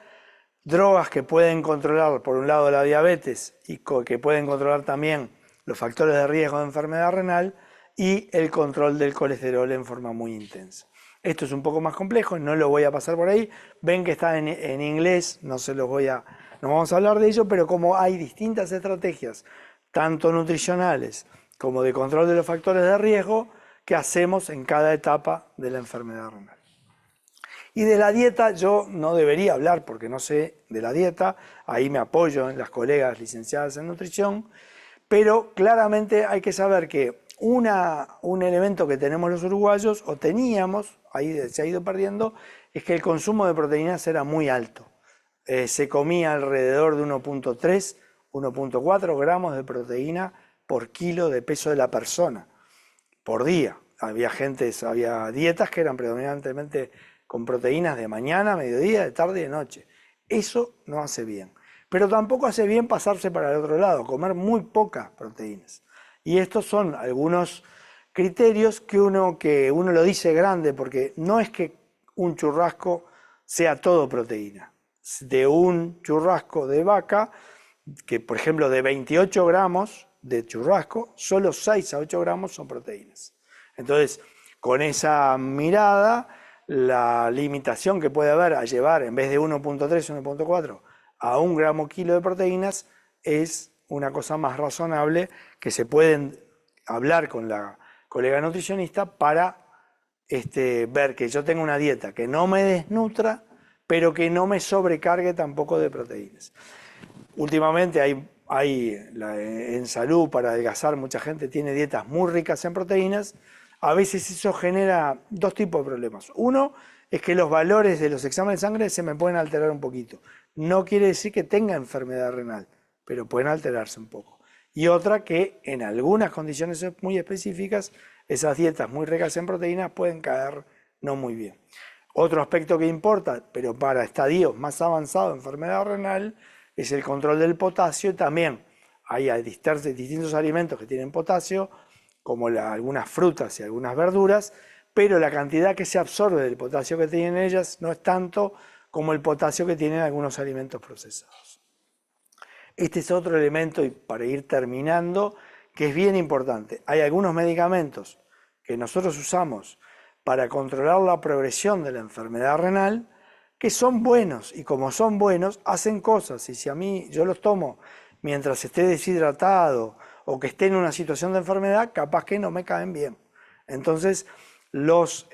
drogas que pueden controlar, por un lado, la diabetes y que pueden controlar también los factores de riesgo de enfermedad renal y el control del colesterol en forma muy intensa. Esto es un poco más complejo, no lo voy a pasar por ahí. Ven que está en inglés, no vamos a hablar de ello, pero como hay distintas estrategias, tanto nutricionales como de control de los factores de riesgo, que hacemos en cada etapa de la enfermedad renal. Y de la dieta yo no debería hablar porque no sé de la dieta, ahí me apoyo en las colegas licenciadas en nutrición, pero claramente hay que saber que un elemento que tenemos los uruguayos, o teníamos, ahí se ha ido perdiendo, es que el consumo de proteínas era muy alto. Se comía alrededor de 1.3, 1.4 gramos de proteína por kilo de peso de la persona, por día. Había dietas que eran predominantemente con proteínas de mañana, mediodía, de tarde y de noche. Eso no hace bien. Pero tampoco hace bien pasarse para el otro lado, comer muy pocas proteínas. Y estos son algunos criterios que uno lo dice grande, porque no es que un churrasco sea todo proteína. De un churrasco de vaca, que por ejemplo de 28 gramos de churrasco, solo 6 a 8 gramos son proteínas. Entonces, con esa mirada, la limitación que puede haber a llevar en vez de 1.3, 1.4 a 1 gramo kilo de proteínas es una cosa más razonable que se pueden hablar con la colega nutricionista para ver que yo tengo una dieta que no me desnutra, pero que no me sobrecargue tampoco de proteínas. Últimamente en salud para adelgazar mucha gente tiene dietas muy ricas en proteínas. A veces eso genera dos tipos de problemas. Uno es que los valores de los exámenes de sangre se me pueden alterar un poquito. No quiere decir que tenga enfermedad renal, pero pueden alterarse un poco. Y otra que en algunas condiciones muy específicas, esas dietas muy ricas en proteínas pueden caer no muy bien. Otro aspecto que importa, pero para estadios más avanzados de enfermedad renal, es el control del potasio. También hay distintos alimentos que tienen potasio, como algunas frutas y algunas verduras, pero la cantidad que se absorbe del potasio que tienen ellas no es tanto como el potasio que tienen algunos alimentos procesados. Este es otro elemento, y para ir terminando, que es bien importante. Hay algunos medicamentos que nosotros usamos para controlar la progresión de la enfermedad renal que son buenos, y como son buenos, hacen cosas, y si a mí yo los tomo mientras esté deshidratado o que esté en una situación de enfermedad, capaz que no me caen bien. Entonces, los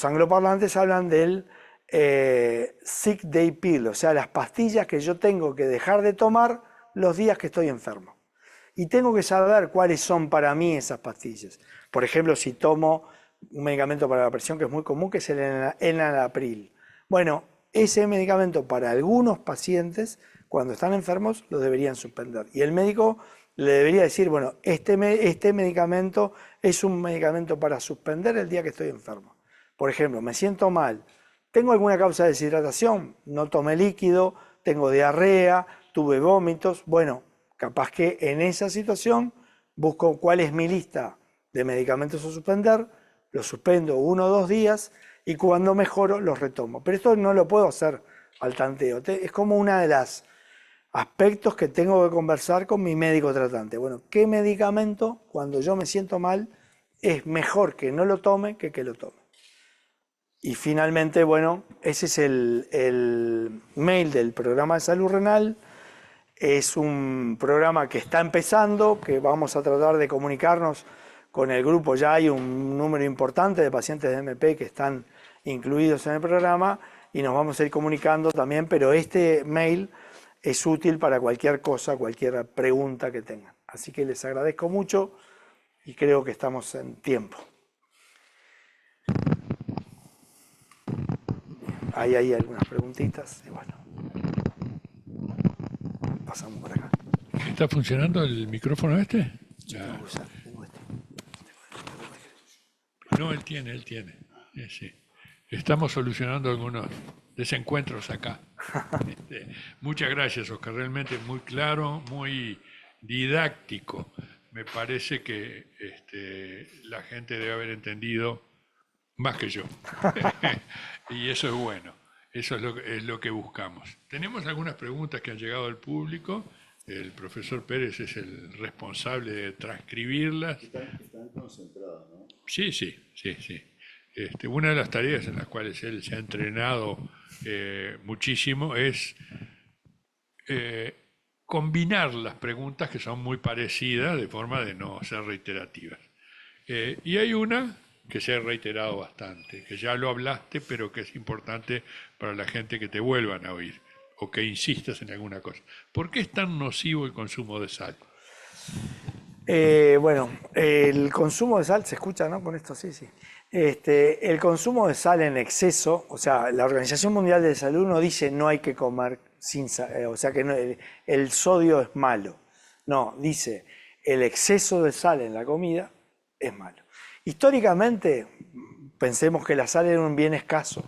angloparlantes hablan del sick day pill, o sea, las pastillas que yo tengo que dejar de tomar los días que estoy enfermo. Y tengo que saber cuáles son para mí esas pastillas. Por ejemplo, si tomo un medicamento para la presión que es muy común, que es el enalapril. Bueno, ese medicamento para algunos pacientes, cuando están enfermos, lo deberían suspender. Y el médico le debería decir, bueno, este medicamento es un medicamento para suspender el día que estoy enfermo. Por ejemplo, me siento mal, tengo alguna causa de deshidratación, no tomé líquido, tengo diarrea, tuve vómitos. Bueno, capaz que en esa situación busco cuál es mi lista de medicamentos a suspender, los suspendo 1 o 2 días y cuando mejoro los retomo. Pero esto no lo puedo hacer al tanteo. Es como una de las aspectos que tengo que conversar con mi médico tratante. Bueno, ¿qué medicamento cuando yo me siento mal es mejor que no lo tome que lo tome? Y finalmente, bueno, ese es el mail del programa de salud renal. Es un programa que está empezando, que vamos a tratar de comunicarnos con el grupo. Ya hay un número importante de pacientes de MP que están incluidos en el programa y nos vamos a ir comunicando también, pero este mail es útil para cualquier cosa, cualquier pregunta que tengan. Así que les agradezco mucho y creo que estamos en tiempo. Hay ahí algunas preguntitas y bueno, pasamos por acá. ¿Está funcionando el micrófono este? Tengo que usar, tengo este. No, él tiene. Sí. Estamos solucionando algunos desencuentros acá. Muchas gracias, Oscar. Realmente muy claro, muy didáctico. Me parece que la gente debe haber entendido más que yo. Y eso es bueno. Eso es lo que buscamos. Tenemos algunas preguntas que han llegado al público. El profesor Pérez es el responsable de transcribirlas. Están concentradas, ¿no? Sí, sí, sí, sí. Una de las tareas en las cuales él se ha entrenado muchísimo es eh, combinar las preguntas que son muy parecidas de forma de no ser reiterativas. Y hay una que se ha reiterado bastante, que ya lo hablaste, pero que es importante para la gente que te vuelvan a oír o que insistas en alguna cosa. ¿Por qué es tan nocivo el consumo de sal? Bueno, el consumo de sal, ¿se escucha, no? Con esto sí, sí. El consumo de sal en exceso, o sea, la Organización Mundial de Salud no dice no hay que comer sin sal, o sea que el sodio es malo. No, dice el exceso de sal en la comida es malo. Históricamente, pensemos que la sal era un bien escaso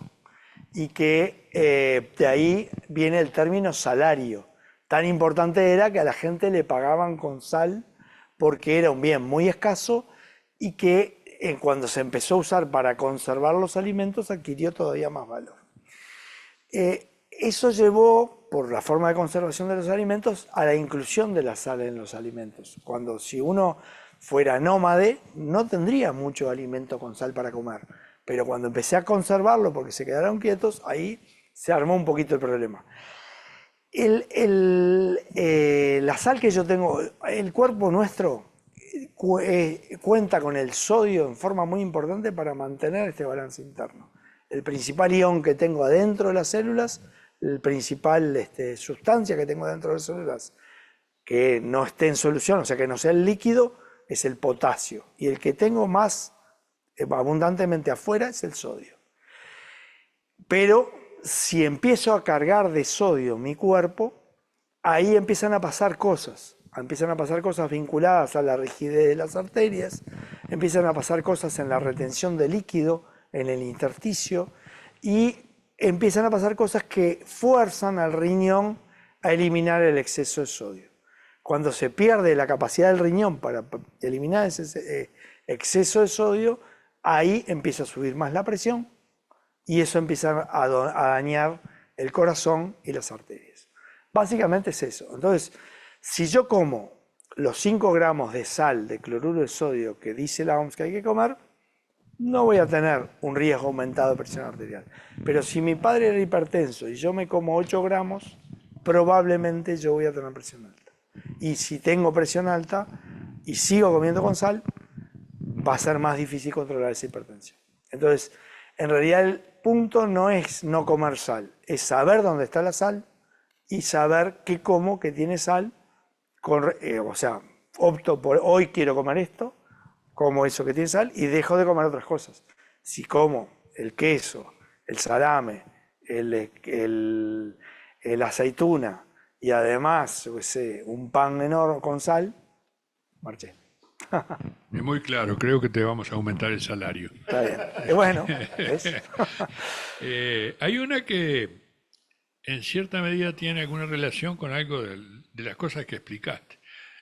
y que de ahí viene el término salario. Tan importante era que a la gente le pagaban con sal porque era un bien muy escaso y que cuando se empezó a usar para conservar los alimentos adquirió todavía más valor. Eso llevó, por la forma de conservación de los alimentos, a la inclusión de la sal en los alimentos. Cuando si uno fuera nómade, no tendría mucho alimento con sal para comer. Pero cuando empecé a conservarlo porque se quedaron quietos, ahí se armó un poquito el problema. La sal que yo tengo, el cuerpo nuestro cuenta con el sodio en forma muy importante para mantener este balance interno. El principal ion que tengo adentro de las células, el principal sustancia que tengo dentro de las células que no esté en solución, o sea que no sea el líquido, es el potasio. Y el que tengo más abundantemente afuera es el sodio. Pero si empiezo a cargar de sodio mi cuerpo, ahí empiezan a pasar cosas. Empiezan a pasar cosas vinculadas a la rigidez de las arterias, empiezan a pasar cosas en la retención de líquido, en el intersticio, y empiezan a pasar cosas que fuerzan al riñón a eliminar el exceso de sodio. Cuando se pierde la capacidad del riñón para eliminar ese exceso de sodio, ahí empieza a subir más la presión y eso empieza a dañar el corazón y las arterias. Básicamente es eso. Entonces, si yo como los 5 gramos de sal, de cloruro de sodio que dice la OMS que hay que comer, no voy a tener un riesgo aumentado de presión arterial. Pero si mi padre era hipertenso y yo me como 8 gramos, probablemente yo voy a tener presión alta. Y si tengo presión alta y sigo comiendo con sal, va a ser más difícil controlar esa hipertensión. Entonces, en realidad el punto no es no comer sal, es saber dónde está la sal y saber qué como que tiene sal. O sea, opto por hoy quiero comer esto, como eso que tiene sal y dejo de comer otras cosas. Si como el queso, el salame, la aceituna y además, yo qué sé, un pan enorme con sal, marché. Es muy claro, creo que te vamos a aumentar el salario. Está bien. Y bueno, ¿ves? Hay una que en cierta medida tiene alguna relación con algo de las cosas que explicaste.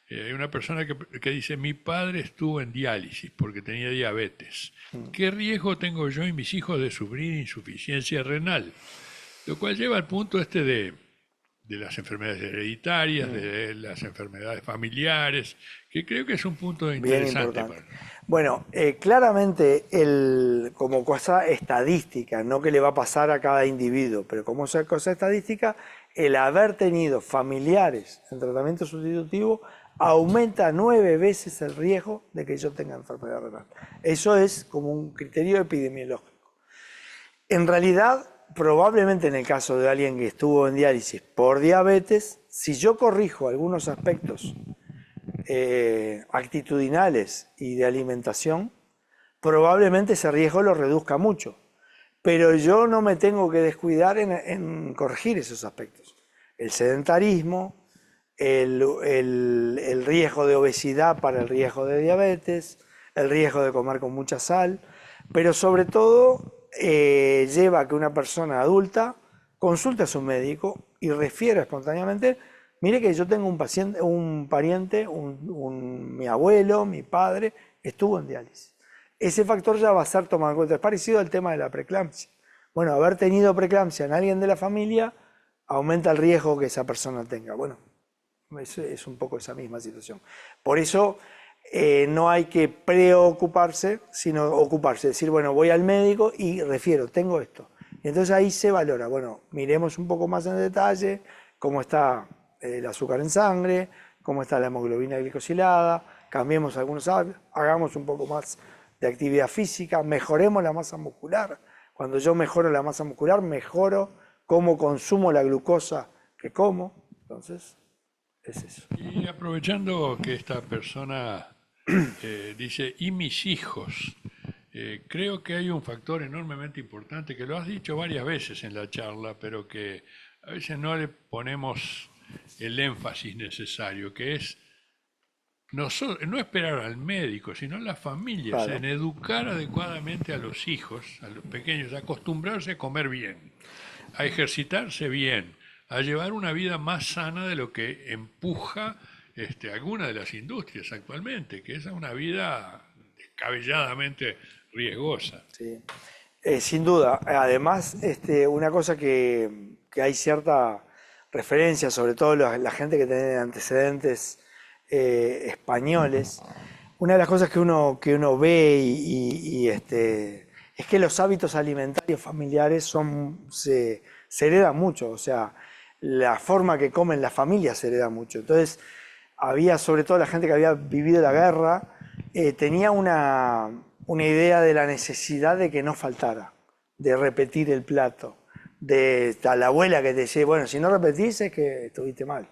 Hay una persona que dice, mi padre estuvo en diálisis porque tenía diabetes. ¿Qué riesgo tengo yo y mis hijos de sufrir insuficiencia renal? Lo cual lleva al punto de las enfermedades hereditarias, de las enfermedades familiares, que creo que es un punto Bien interesante. importante. Bueno, claramente como cosa estadística, no que le va a pasar a cada individuo, pero como cosa estadística, el haber tenido familiares en tratamiento sustitutivo aumenta 9 veces el riesgo de que yo tenga enfermedad renal. Eso es como un criterio epidemiológico. En realidad, probablemente en el caso de alguien que estuvo en diálisis por diabetes, si yo corrijo algunos aspectos actitudinales y de alimentación, probablemente ese riesgo lo reduzca mucho. Pero yo no me tengo que descuidar en corregir esos aspectos. El sedentarismo, el riesgo de obesidad para el riesgo de diabetes, el riesgo de comer con mucha sal, pero sobre todo lleva a que una persona adulta consulte a su médico y refiera espontáneamente, mire que yo tengo un pariente, mi abuelo, mi padre, estuvo en diálisis. Ese factor ya va a ser tomado en cuenta. Es parecido al tema de la preeclampsia. Bueno, haber tenido preeclampsia en alguien de la familia aumenta el riesgo que esa persona tenga. Bueno, Es un poco esa misma situación. Por eso no hay que preocuparse, sino ocuparse. Decir, bueno, voy al médico y refiero, tengo esto. Y entonces ahí se valora, bueno, miremos un poco más en detalle cómo está el azúcar en sangre, cómo está la hemoglobina glicosilada, cambiemos algunos hábitos, hagamos un poco más de actividad física, mejoremos la masa muscular. Cuando yo mejoro la masa muscular, mejoro cómo consumo la glucosa que como. Entonces, es eso. Y aprovechando que esta persona dice, y mis hijos, creo que hay un factor enormemente importante que lo has dicho varias veces en la charla, pero que a veces no le ponemos el énfasis necesario, que es no esperar al médico, sino a las familias, Claro. en educar adecuadamente a los hijos, a los pequeños, a acostumbrarse a comer bien, a ejercitarse bien, a llevar una vida más sana de lo que empuja alguna de las industrias actualmente, que es una vida descabelladamente riesgosa. Sí. Sin duda. Además, una cosa que hay cierta referencia, sobre todo la gente que tiene antecedentes españoles, una de las cosas que uno ve es que los hábitos alimentarios familiares se heredan mucho, o sea, la forma que comen las familias se hereda mucho. Entonces, había sobre todo la gente que había vivido la guerra, tenía una idea de la necesidad de que no faltara, de repetir el plato, de a la abuela que te decía, bueno, si no repetís es que estuviste mal.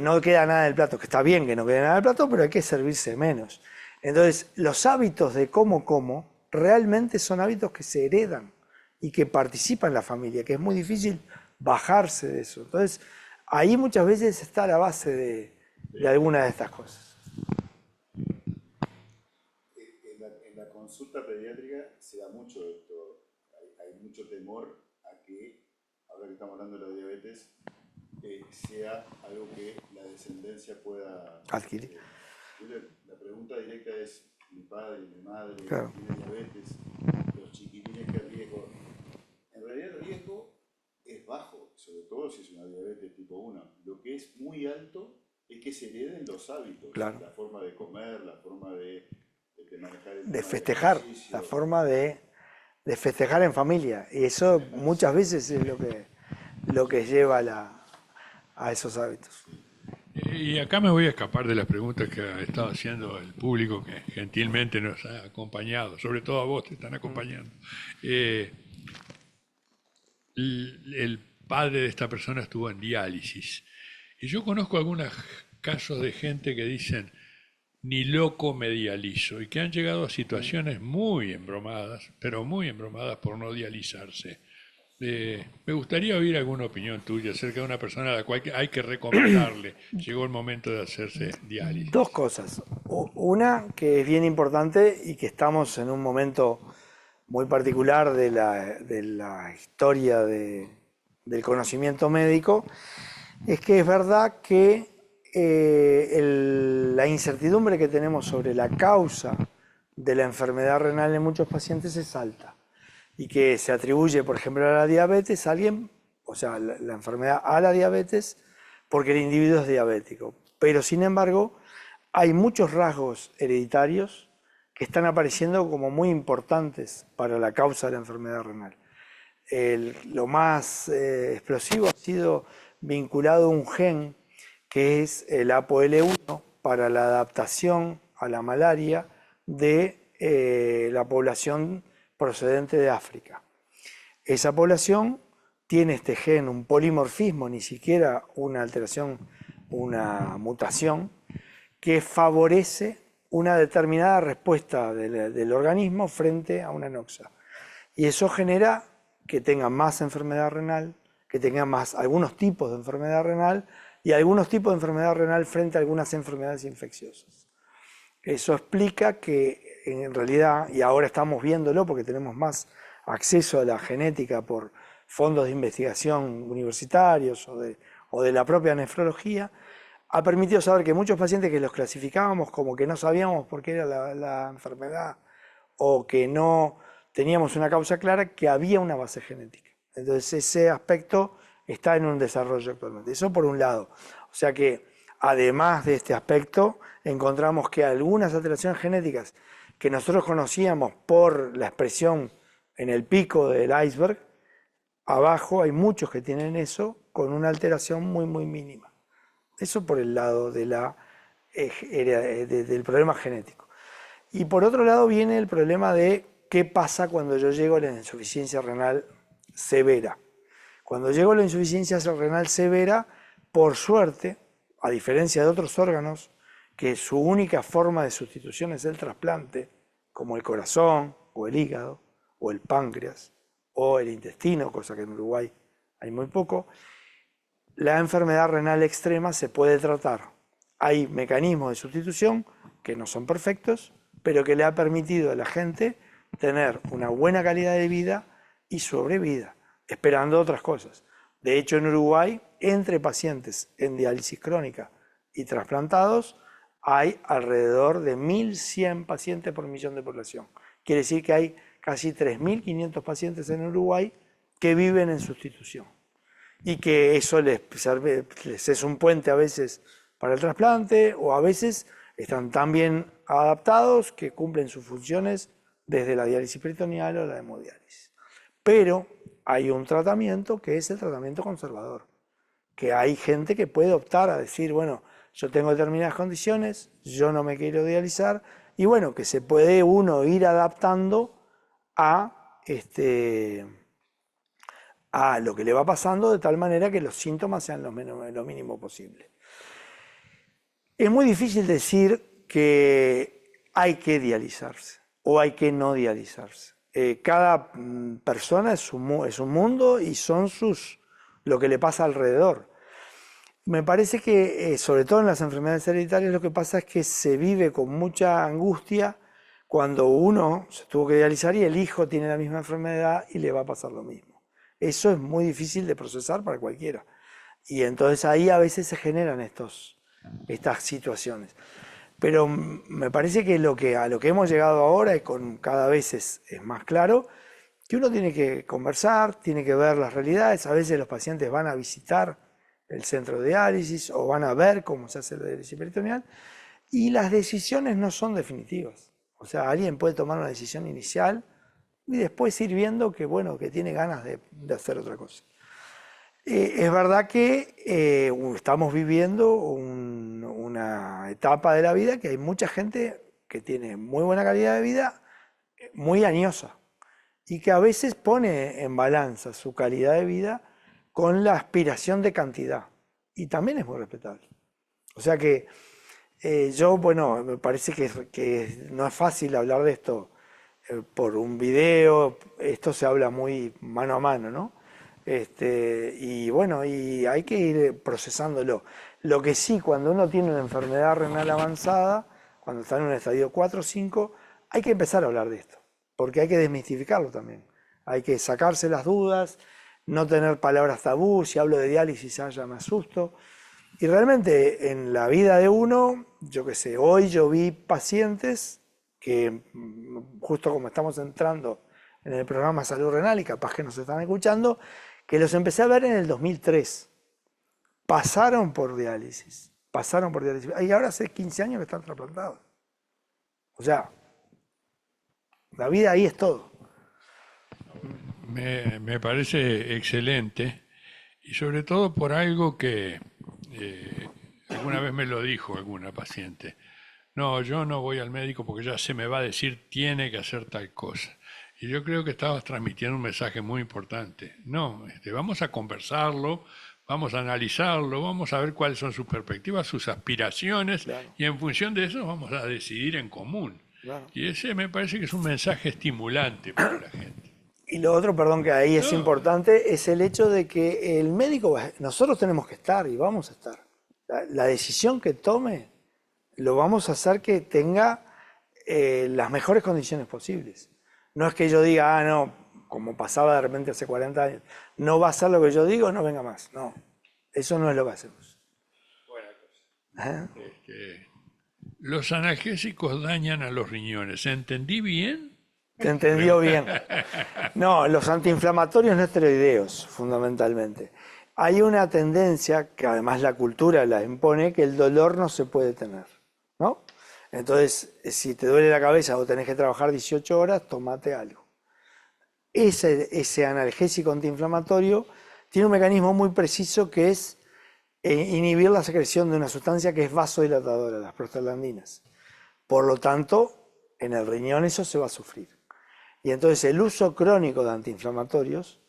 No queda nada del plato, que está bien que no quede nada del plato, pero hay que servirse menos. Entonces, los hábitos de cómo como realmente son hábitos que se heredan y que participan en la familia, que es muy difícil bajarse de eso. Entonces, ahí muchas veces está la base de alguna de estas cosas. En la consulta pediátrica se da mucho esto, hay mucho temor a que, ahora que estamos hablando de la diabetes, sea algo que la descendencia pueda Adquirir. La pregunta directa es, mi padre y mi madre Claro. tienen diabetes, los chiquitines, ¿qué riesgo? En realidad el riesgo es bajo, sobre todo si es una diabetes tipo 1. Lo que es muy alto es que se hereden los hábitos, Claro. la forma de comer, la forma de manejar el De tema del festejar, ejercicio. la forma de festejar en familia. Y eso muchas veces es lo que lleva a esos hábitos. Y acá me voy a escapar de las preguntas que ha estado haciendo el público que gentilmente nos ha acompañado, sobre todo a vos te están acompañando. El padre de esta persona estuvo en diálisis. Y yo conozco algunos casos de gente que dicen, ni loco me dializo, y que han llegado a situaciones muy embromadas, pero muy embromadas por no dializarse. Me gustaría oír alguna opinión tuya acerca de una persona a la cual hay que recomendarle. Llegó el momento de hacerse diálisis. Dos cosas. Una que es bien importante y que estamos en un momento muy particular de la historia del conocimiento médico, es que es verdad que la incertidumbre que tenemos sobre la causa de la enfermedad renal en muchos pacientes es alta y que se atribuye, por ejemplo, a la diabetes a alguien, o sea, la enfermedad a la diabetes porque el individuo es diabético. Pero, sin embargo, hay muchos rasgos hereditarios que están apareciendo como muy importantes para la causa de la enfermedad renal. Lo más explosivo ha sido vinculado a un gen que es el ApoL1 para la adaptación a la malaria de la población procedente de África. Esa población tiene este gen, un polimorfismo, ni siquiera una alteración, una mutación, que favorece una determinada respuesta del organismo frente a una noxa. Y eso genera que tengan más enfermedad renal, que tengan más algunos tipos de enfermedad renal y algunos tipos de enfermedad renal frente a algunas enfermedades infecciosas. Eso explica que en realidad, y ahora estamos viéndolo porque tenemos más acceso a la genética por fondos de investigación universitarios o de la propia nefrología, ha permitido saber que muchos pacientes que los clasificábamos como que no sabíamos por qué era la enfermedad o que no teníamos una causa clara, que había una base genética. Entonces ese aspecto está en un desarrollo actualmente. Eso por un lado. O sea que además de este aspecto, encontramos que algunas alteraciones genéticas que nosotros conocíamos por la expresión en el pico del iceberg, abajo hay muchos que tienen eso con una alteración muy, muy mínima. Eso por el lado de del problema genético. Y por otro lado viene el problema de qué pasa cuando yo llego a la insuficiencia renal severa. Cuando llego a la insuficiencia renal severa, por suerte, a diferencia de otros órganos, que su única forma de sustitución es el trasplante, como el corazón, o el hígado, o el páncreas, o el intestino, cosa que en Uruguay hay muy poco, la enfermedad renal extrema se puede tratar. Hay mecanismos de sustitución que no son perfectos, pero que le ha permitido a la gente tener una buena calidad de vida y sobrevida, esperando otras cosas. De hecho, en Uruguay, entre pacientes en diálisis crónica y trasplantados, hay alrededor de 1.100 pacientes por millón de población. Quiere decir que hay casi 3.500 pacientes en Uruguay que viven en sustitución. Y que eso les es un puente a veces para el trasplante, o a veces están tan bien adaptados que cumplen sus funciones desde la diálisis peritoneal o la hemodiálisis. Pero hay un tratamiento que es el tratamiento conservador, que hay gente que puede optar a decir, bueno, yo tengo determinadas condiciones, yo no me quiero dializar, y bueno, que se puede uno ir adaptando a lo que le va pasando, de tal manera que los síntomas sean lo mínimo posible. Es muy difícil decir que hay que dializarse o hay que no dializarse. Cada persona es un mundo y son lo que le pasa alrededor. Me parece que, sobre todo en las enfermedades hereditarias, lo que pasa es que se vive con mucha angustia cuando uno se tuvo que dializar y el hijo tiene la misma enfermedad y le va a pasar lo mismo. Eso es muy difícil de procesar para cualquiera. Y entonces ahí a veces se generan estas situaciones. Pero me parece que a lo que hemos llegado ahora, y cada vez es más claro, que uno tiene que conversar, tiene que ver las realidades. A veces los pacientes van a visitar el centro de diálisis o van a ver cómo se hace la diálisis peritoneal, y las decisiones no son definitivas. O sea, alguien puede tomar una decisión inicial y después ir viendo que, bueno, que tiene ganas de hacer otra cosa. Es verdad que estamos viviendo una etapa de la vida que hay mucha gente que tiene muy buena calidad de vida, muy añosa, y que a veces pone en balanza su calidad de vida con la aspiración de cantidad, y también es muy respetable. O sea que bueno, me parece que no es fácil hablar de esto por un video, esto se habla muy mano a mano, ¿no? Y bueno, y hay que ir procesándolo. Lo que sí, cuando uno tiene una enfermedad renal avanzada, cuando está en un estadio 4 o 5, hay que empezar a hablar de esto, porque hay que desmistificarlo también. Hay que sacarse las dudas, no tener palabras tabú. Si hablo de diálisis ya me asusto. Y realmente en la vida de uno, yo qué sé, hoy yo vi pacientes que, justo como estamos entrando en el programa Salud Renal y capaz que nos están escuchando, que los empecé a ver en el 2003. Pasaron por diálisis. Y ahora hace 15 años que están trasplantados. O sea, la vida ahí es todo. Me parece excelente, y sobre todo por algo que alguna vez me lo dijo alguna paciente. No, yo no voy al médico porque ya se me va a decir tiene que hacer tal cosa. Y yo creo que estabas transmitiendo un mensaje muy importante. No, vamos a conversarlo, vamos a analizarlo, vamos a ver cuáles son sus perspectivas, sus aspiraciones, Claro. y en función de eso vamos a decidir en común. Claro. Y ese me parece que es un mensaje estimulante para la gente. Y lo otro, perdón, que ahí es No. importante, es el hecho de que el médico, nosotros tenemos que estar y vamos a estar. La decisión que tome, lo vamos a hacer que tenga las mejores condiciones posibles. No es que yo diga, no, como pasaba de repente hace 40 años, no va a hacer lo que yo digo, no venga más. No, eso no es lo que hacemos. Buena cosa. Los analgésicos dañan a los riñones. ¿Entendí bien? ¿Te entendió bien? No, los antiinflamatorios no esteroideos, fundamentalmente. hay una tendencia, que además la cultura la impone, que el dolor no se puede tener, ¿no? Entonces, si te duele la cabeza o tenés que trabajar 18 horas, tomate algo. Ese analgésico antiinflamatorio tiene un mecanismo muy preciso que es inhibir la secreción de una sustancia que es vasodilatadora, las prostaglandinas. Por lo tanto, en el riñón eso se va a sufrir. Y entonces el uso crónico de antiinflamatorios,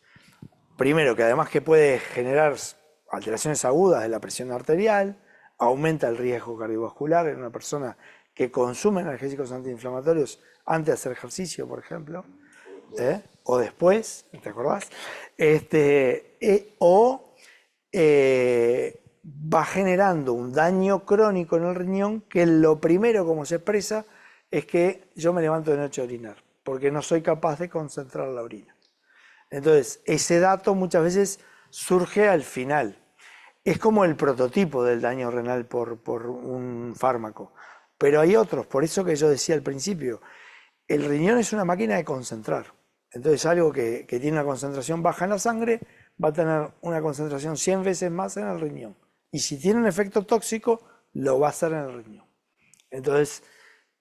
primero que además que puede generar alteraciones agudas de la presión arterial, aumenta el riesgo cardiovascular en una persona que consume analgésicos antiinflamatorios antes de hacer ejercicio, por ejemplo, o después, ¿te acordás? Va generando un daño crónico en el riñón que lo primero como se expresa es que yo me levanto de noche a orinar, porque no soy capaz de concentrar la orina. Entonces, ese dato muchas veces surge al final. Es como el prototipo del daño renal por un fármaco. Pero hay otros, por eso que yo decía al principio, el riñón es una máquina de concentrar. Entonces, algo que tiene una concentración baja en la sangre va a tener una concentración 100 veces más en el riñón. Y si tiene un efecto tóxico, lo va a hacer en el riñón. Entonces,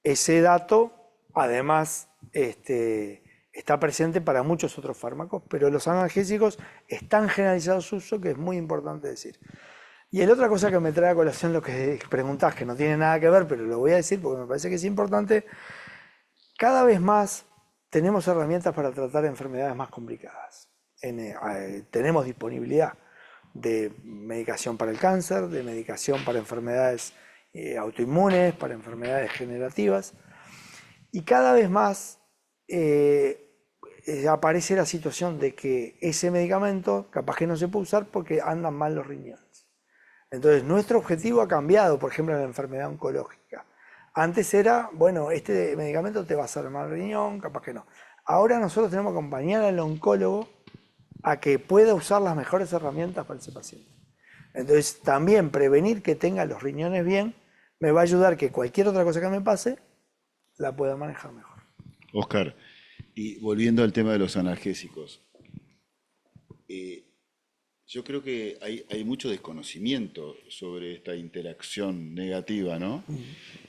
ese dato, además, está presente para muchos otros fármacos, pero los analgésicos están generalizados su uso, que es muy importante decir. Y la otra cosa que me trae a colación lo que preguntás, que no tiene nada que ver, pero lo voy a decir porque me parece que es importante, cada vez más tenemos herramientas para tratar enfermedades más complicadas. Tenemos disponibilidad de medicación para el cáncer, de medicación para enfermedades autoinmunes, para enfermedades degenerativas, y cada vez más aparece la situación de que ese medicamento capaz que no se puede usar porque andan mal los riñones. Entonces nuestro objetivo ha cambiado, por ejemplo, en la enfermedad oncológica. Antes era, bueno, este medicamento te va a hacer mal el riñón, capaz que no. Ahora nosotros tenemos que acompañar al oncólogo a que pueda usar las mejores herramientas para ese paciente. Entonces también prevenir que tenga los riñones bien me va a ayudar que cualquier otra cosa que me pase la pueda manejar mejor. Oscar, y volviendo al tema de los analgésicos, yo creo que hay mucho desconocimiento sobre esta interacción negativa, ¿no?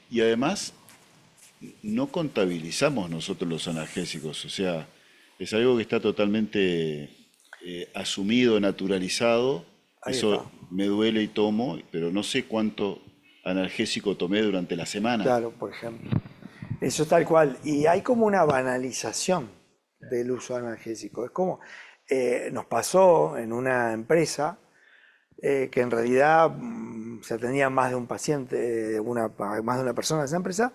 Y además, no contabilizamos nosotros los analgésicos, o sea, es algo que está totalmente asumido, naturalizado. Ahí Eso está. me duele y tomo, pero no sé cuánto analgésico tomé durante la semana. Claro, por ejemplo. Eso es tal cual. Y hay como una banalización del uso analgésico. Es como, nos pasó en una empresa que en realidad se atendía más de un paciente, más de una persona de esa empresa.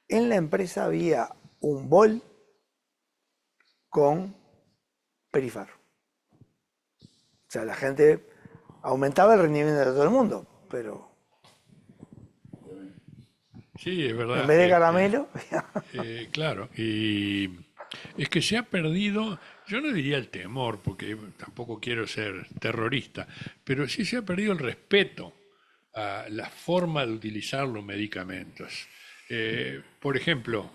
En la empresa había un bol con Perifar. O sea, la gente aumentaba el rendimiento de todo el mundo, pero Sí, es verdad. en vez de caramelo, Claro, y es que se ha perdido, yo no diría el temor, porque tampoco quiero ser terrorista, pero sí se ha perdido el respeto a la forma de utilizar los medicamentos. Por ejemplo,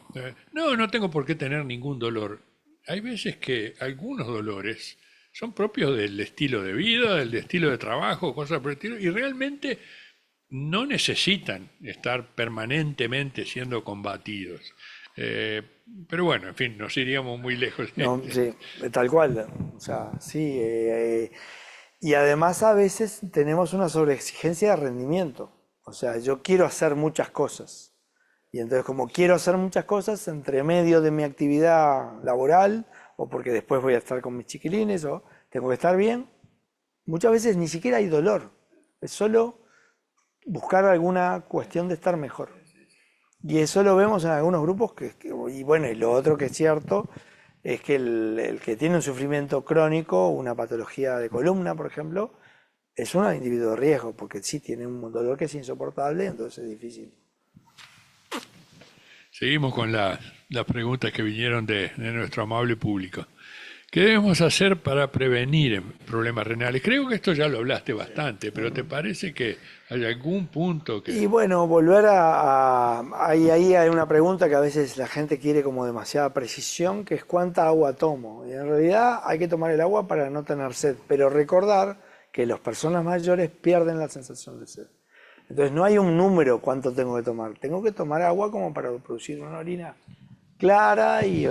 no tengo por qué tener ningún dolor. Hay veces que algunos dolores son propios del estilo de vida, del estilo de trabajo, cosas por el estilo, y realmente no necesitan estar permanentemente siendo combatidos. Pero bueno, en fin, nos iríamos muy lejos. no, sí, tal cual. O sea, sí. Y además a veces tenemos una sobreexigencia de rendimiento. O sea, yo quiero hacer muchas cosas. Y entonces como quiero hacer muchas cosas entre medio de mi actividad laboral, o porque después voy a estar con mis chiquilines, o tengo que estar bien, muchas veces ni siquiera hay dolor. Es solo buscar alguna cuestión de estar mejor. Y eso lo vemos en algunos grupos y bueno, y lo otro que es cierto es que el que tiene un sufrimiento crónico, una patología de columna, por ejemplo, es un individuo de riesgo, porque sí tiene un dolor que es insoportable, entonces es difícil. Seguimos con las preguntas que vinieron de nuestro amable público. ¿Qué debemos hacer para prevenir problemas renales? Creo que esto ya lo hablaste bastante, pero ¿te parece que hay algún punto Y que... bueno, volver ahí hay una pregunta que a veces la gente quiere como demasiada precisión, que es cuánta agua tomo. Y en realidad hay que tomar el agua para no tener sed, pero recordar que las personas mayores pierden la sensación de sed. Entonces no hay un número cuánto tengo que tomar. Tengo que tomar agua como para producir una orina clara y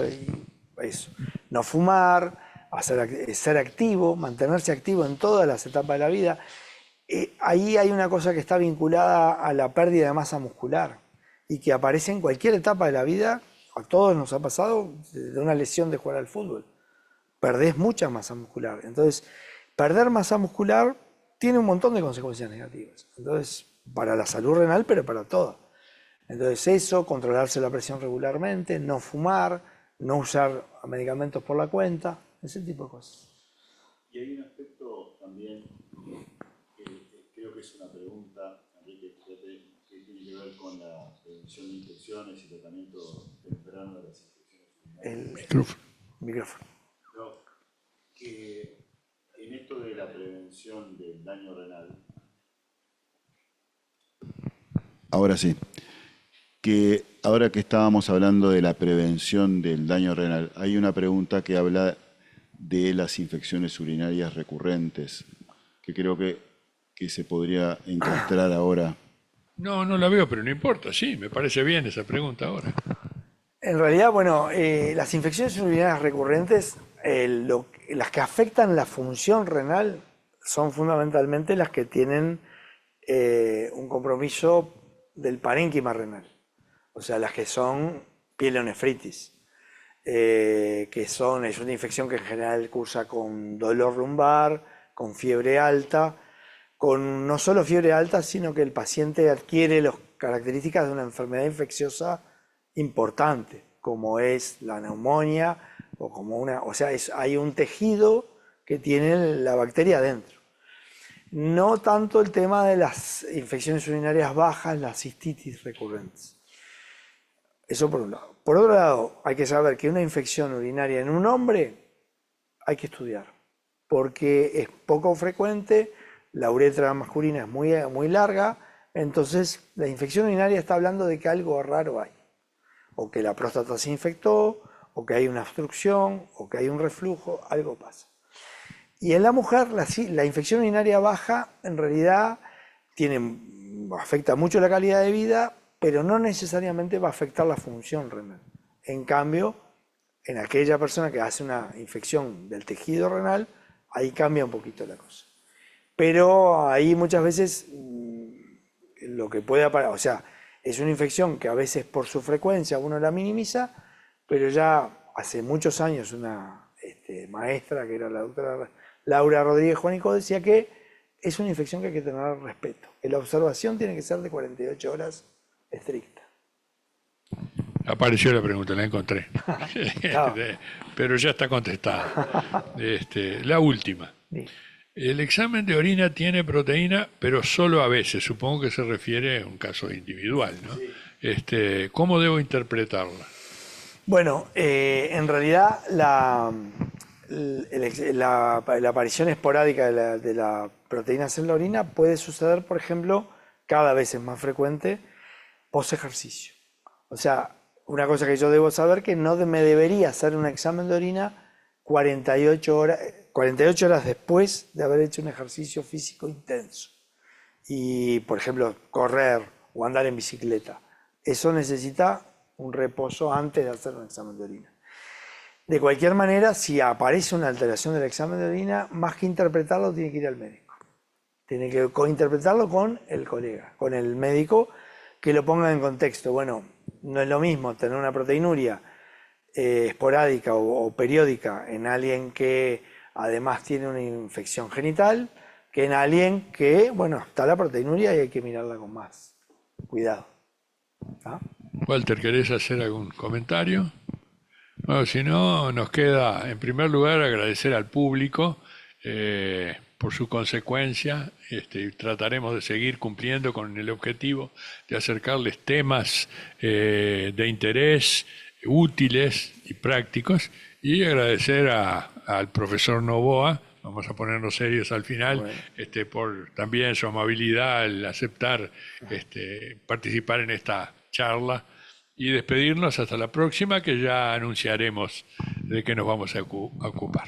eso. No fumar, ser activo, mantenerse activo en todas las etapas de la vida. Ahí hay una cosa que está vinculada a la pérdida de masa muscular y que aparece en cualquier etapa de la vida. A todos nos ha pasado de una lesión de jugar al fútbol. Perdés mucha masa muscular. Entonces, perder masa muscular tiene un montón de consecuencias negativas. Entonces, para la salud renal, pero para todo. Entonces eso, controlarse la presión regularmente, no fumar, no usar medicamentos por la cuenta, ese tipo de cosas. Y hay un aspecto también que creo que es una pregunta, Enrique, que tiene que ver con la prevención de infecciones y tratamiento temprano de las infecciones. El micrófono. No, que en esto de la prevención del daño renal, ahora sí, que ahora que estábamos hablando de la prevención del daño renal, hay una pregunta que habla de las infecciones urinarias recurrentes, que creo que se podría encontrar ahora. No, no la veo, pero no importa, sí, me parece bien esa pregunta ahora. En realidad, bueno, las infecciones urinarias recurrentes, las que afectan la función renal, son fundamentalmente las que tienen un compromiso del parénquima renal. O sea, las que son pielonefritis, es una infección que en general cursa con dolor lumbar, con fiebre alta, con no solo fiebre alta, sino que el paciente adquiere las características de una enfermedad infecciosa importante, como es la neumonía, hay un tejido que tiene la bacteria adentro. No tanto el tema de las infecciones urinarias bajas, las cistitis recurrentes. Eso por un lado. Por otro lado, hay que saber que una infección urinaria en un hombre hay que estudiar, porque es poco frecuente, la uretra masculina es muy larga, entonces la infección urinaria está hablando de que algo raro hay, o que la próstata se infectó, o que hay una obstrucción, o que hay un reflujo, algo pasa. Y en la mujer la infección urinaria baja en realidad afecta mucho la calidad de vida, pero no necesariamente va a afectar la función renal. En cambio, en aquella persona que hace una infección del tejido renal, ahí cambia un poquito la cosa. Pero ahí muchas veces lo que puede aparecer, o sea, es una infección que a veces por su frecuencia uno la minimiza, pero ya hace muchos años una maestra, que era la doctora Laura Rodríguez Juanico, decía que es una infección que hay que tener respeto, que la observación tiene que ser de 48 horas estricta. Apareció la pregunta, la encontré. No. Pero ya está contestada. La última. Sí. El examen de orina tiene proteína, pero solo a veces. Supongo que se refiere a un caso individual, ¿no? Sí. ¿Cómo debo interpretarla? Bueno, en realidad la aparición esporádica de la proteína en la orina puede suceder, por ejemplo, cada vez es más frecuente, post ejercicio. O sea, una cosa que yo debo saber que no me debería hacer un examen de orina 48 horas después de haber hecho un ejercicio físico intenso. Y, por ejemplo, correr o andar en bicicleta. Eso necesita un reposo antes de hacer un examen de orina. De cualquier manera, si aparece una alteración del examen de orina, más que interpretarlo, tiene que ir al médico. Tiene que interpretarlo con el colega, con el médico, que lo ponga en contexto. Bueno, no es lo mismo tener una proteinuria esporádica o periódica en alguien que además tiene una infección genital, que en alguien que, bueno, está la proteinuria y hay que mirarla con más cuidado. ¿Ah? Walter, ¿querés hacer algún comentario? Bueno, si no, nos queda, en primer lugar, agradecer al público por su consecuencia. Trataremos de seguir cumpliendo con el objetivo de acercarles temas de interés útiles y prácticos, y agradecer al profesor Novoa, vamos a ponernos serios al final, bueno, por también su amabilidad al aceptar participar en esta charla, y despedirnos hasta la próxima, que ya anunciaremos de qué nos vamos a ocupar.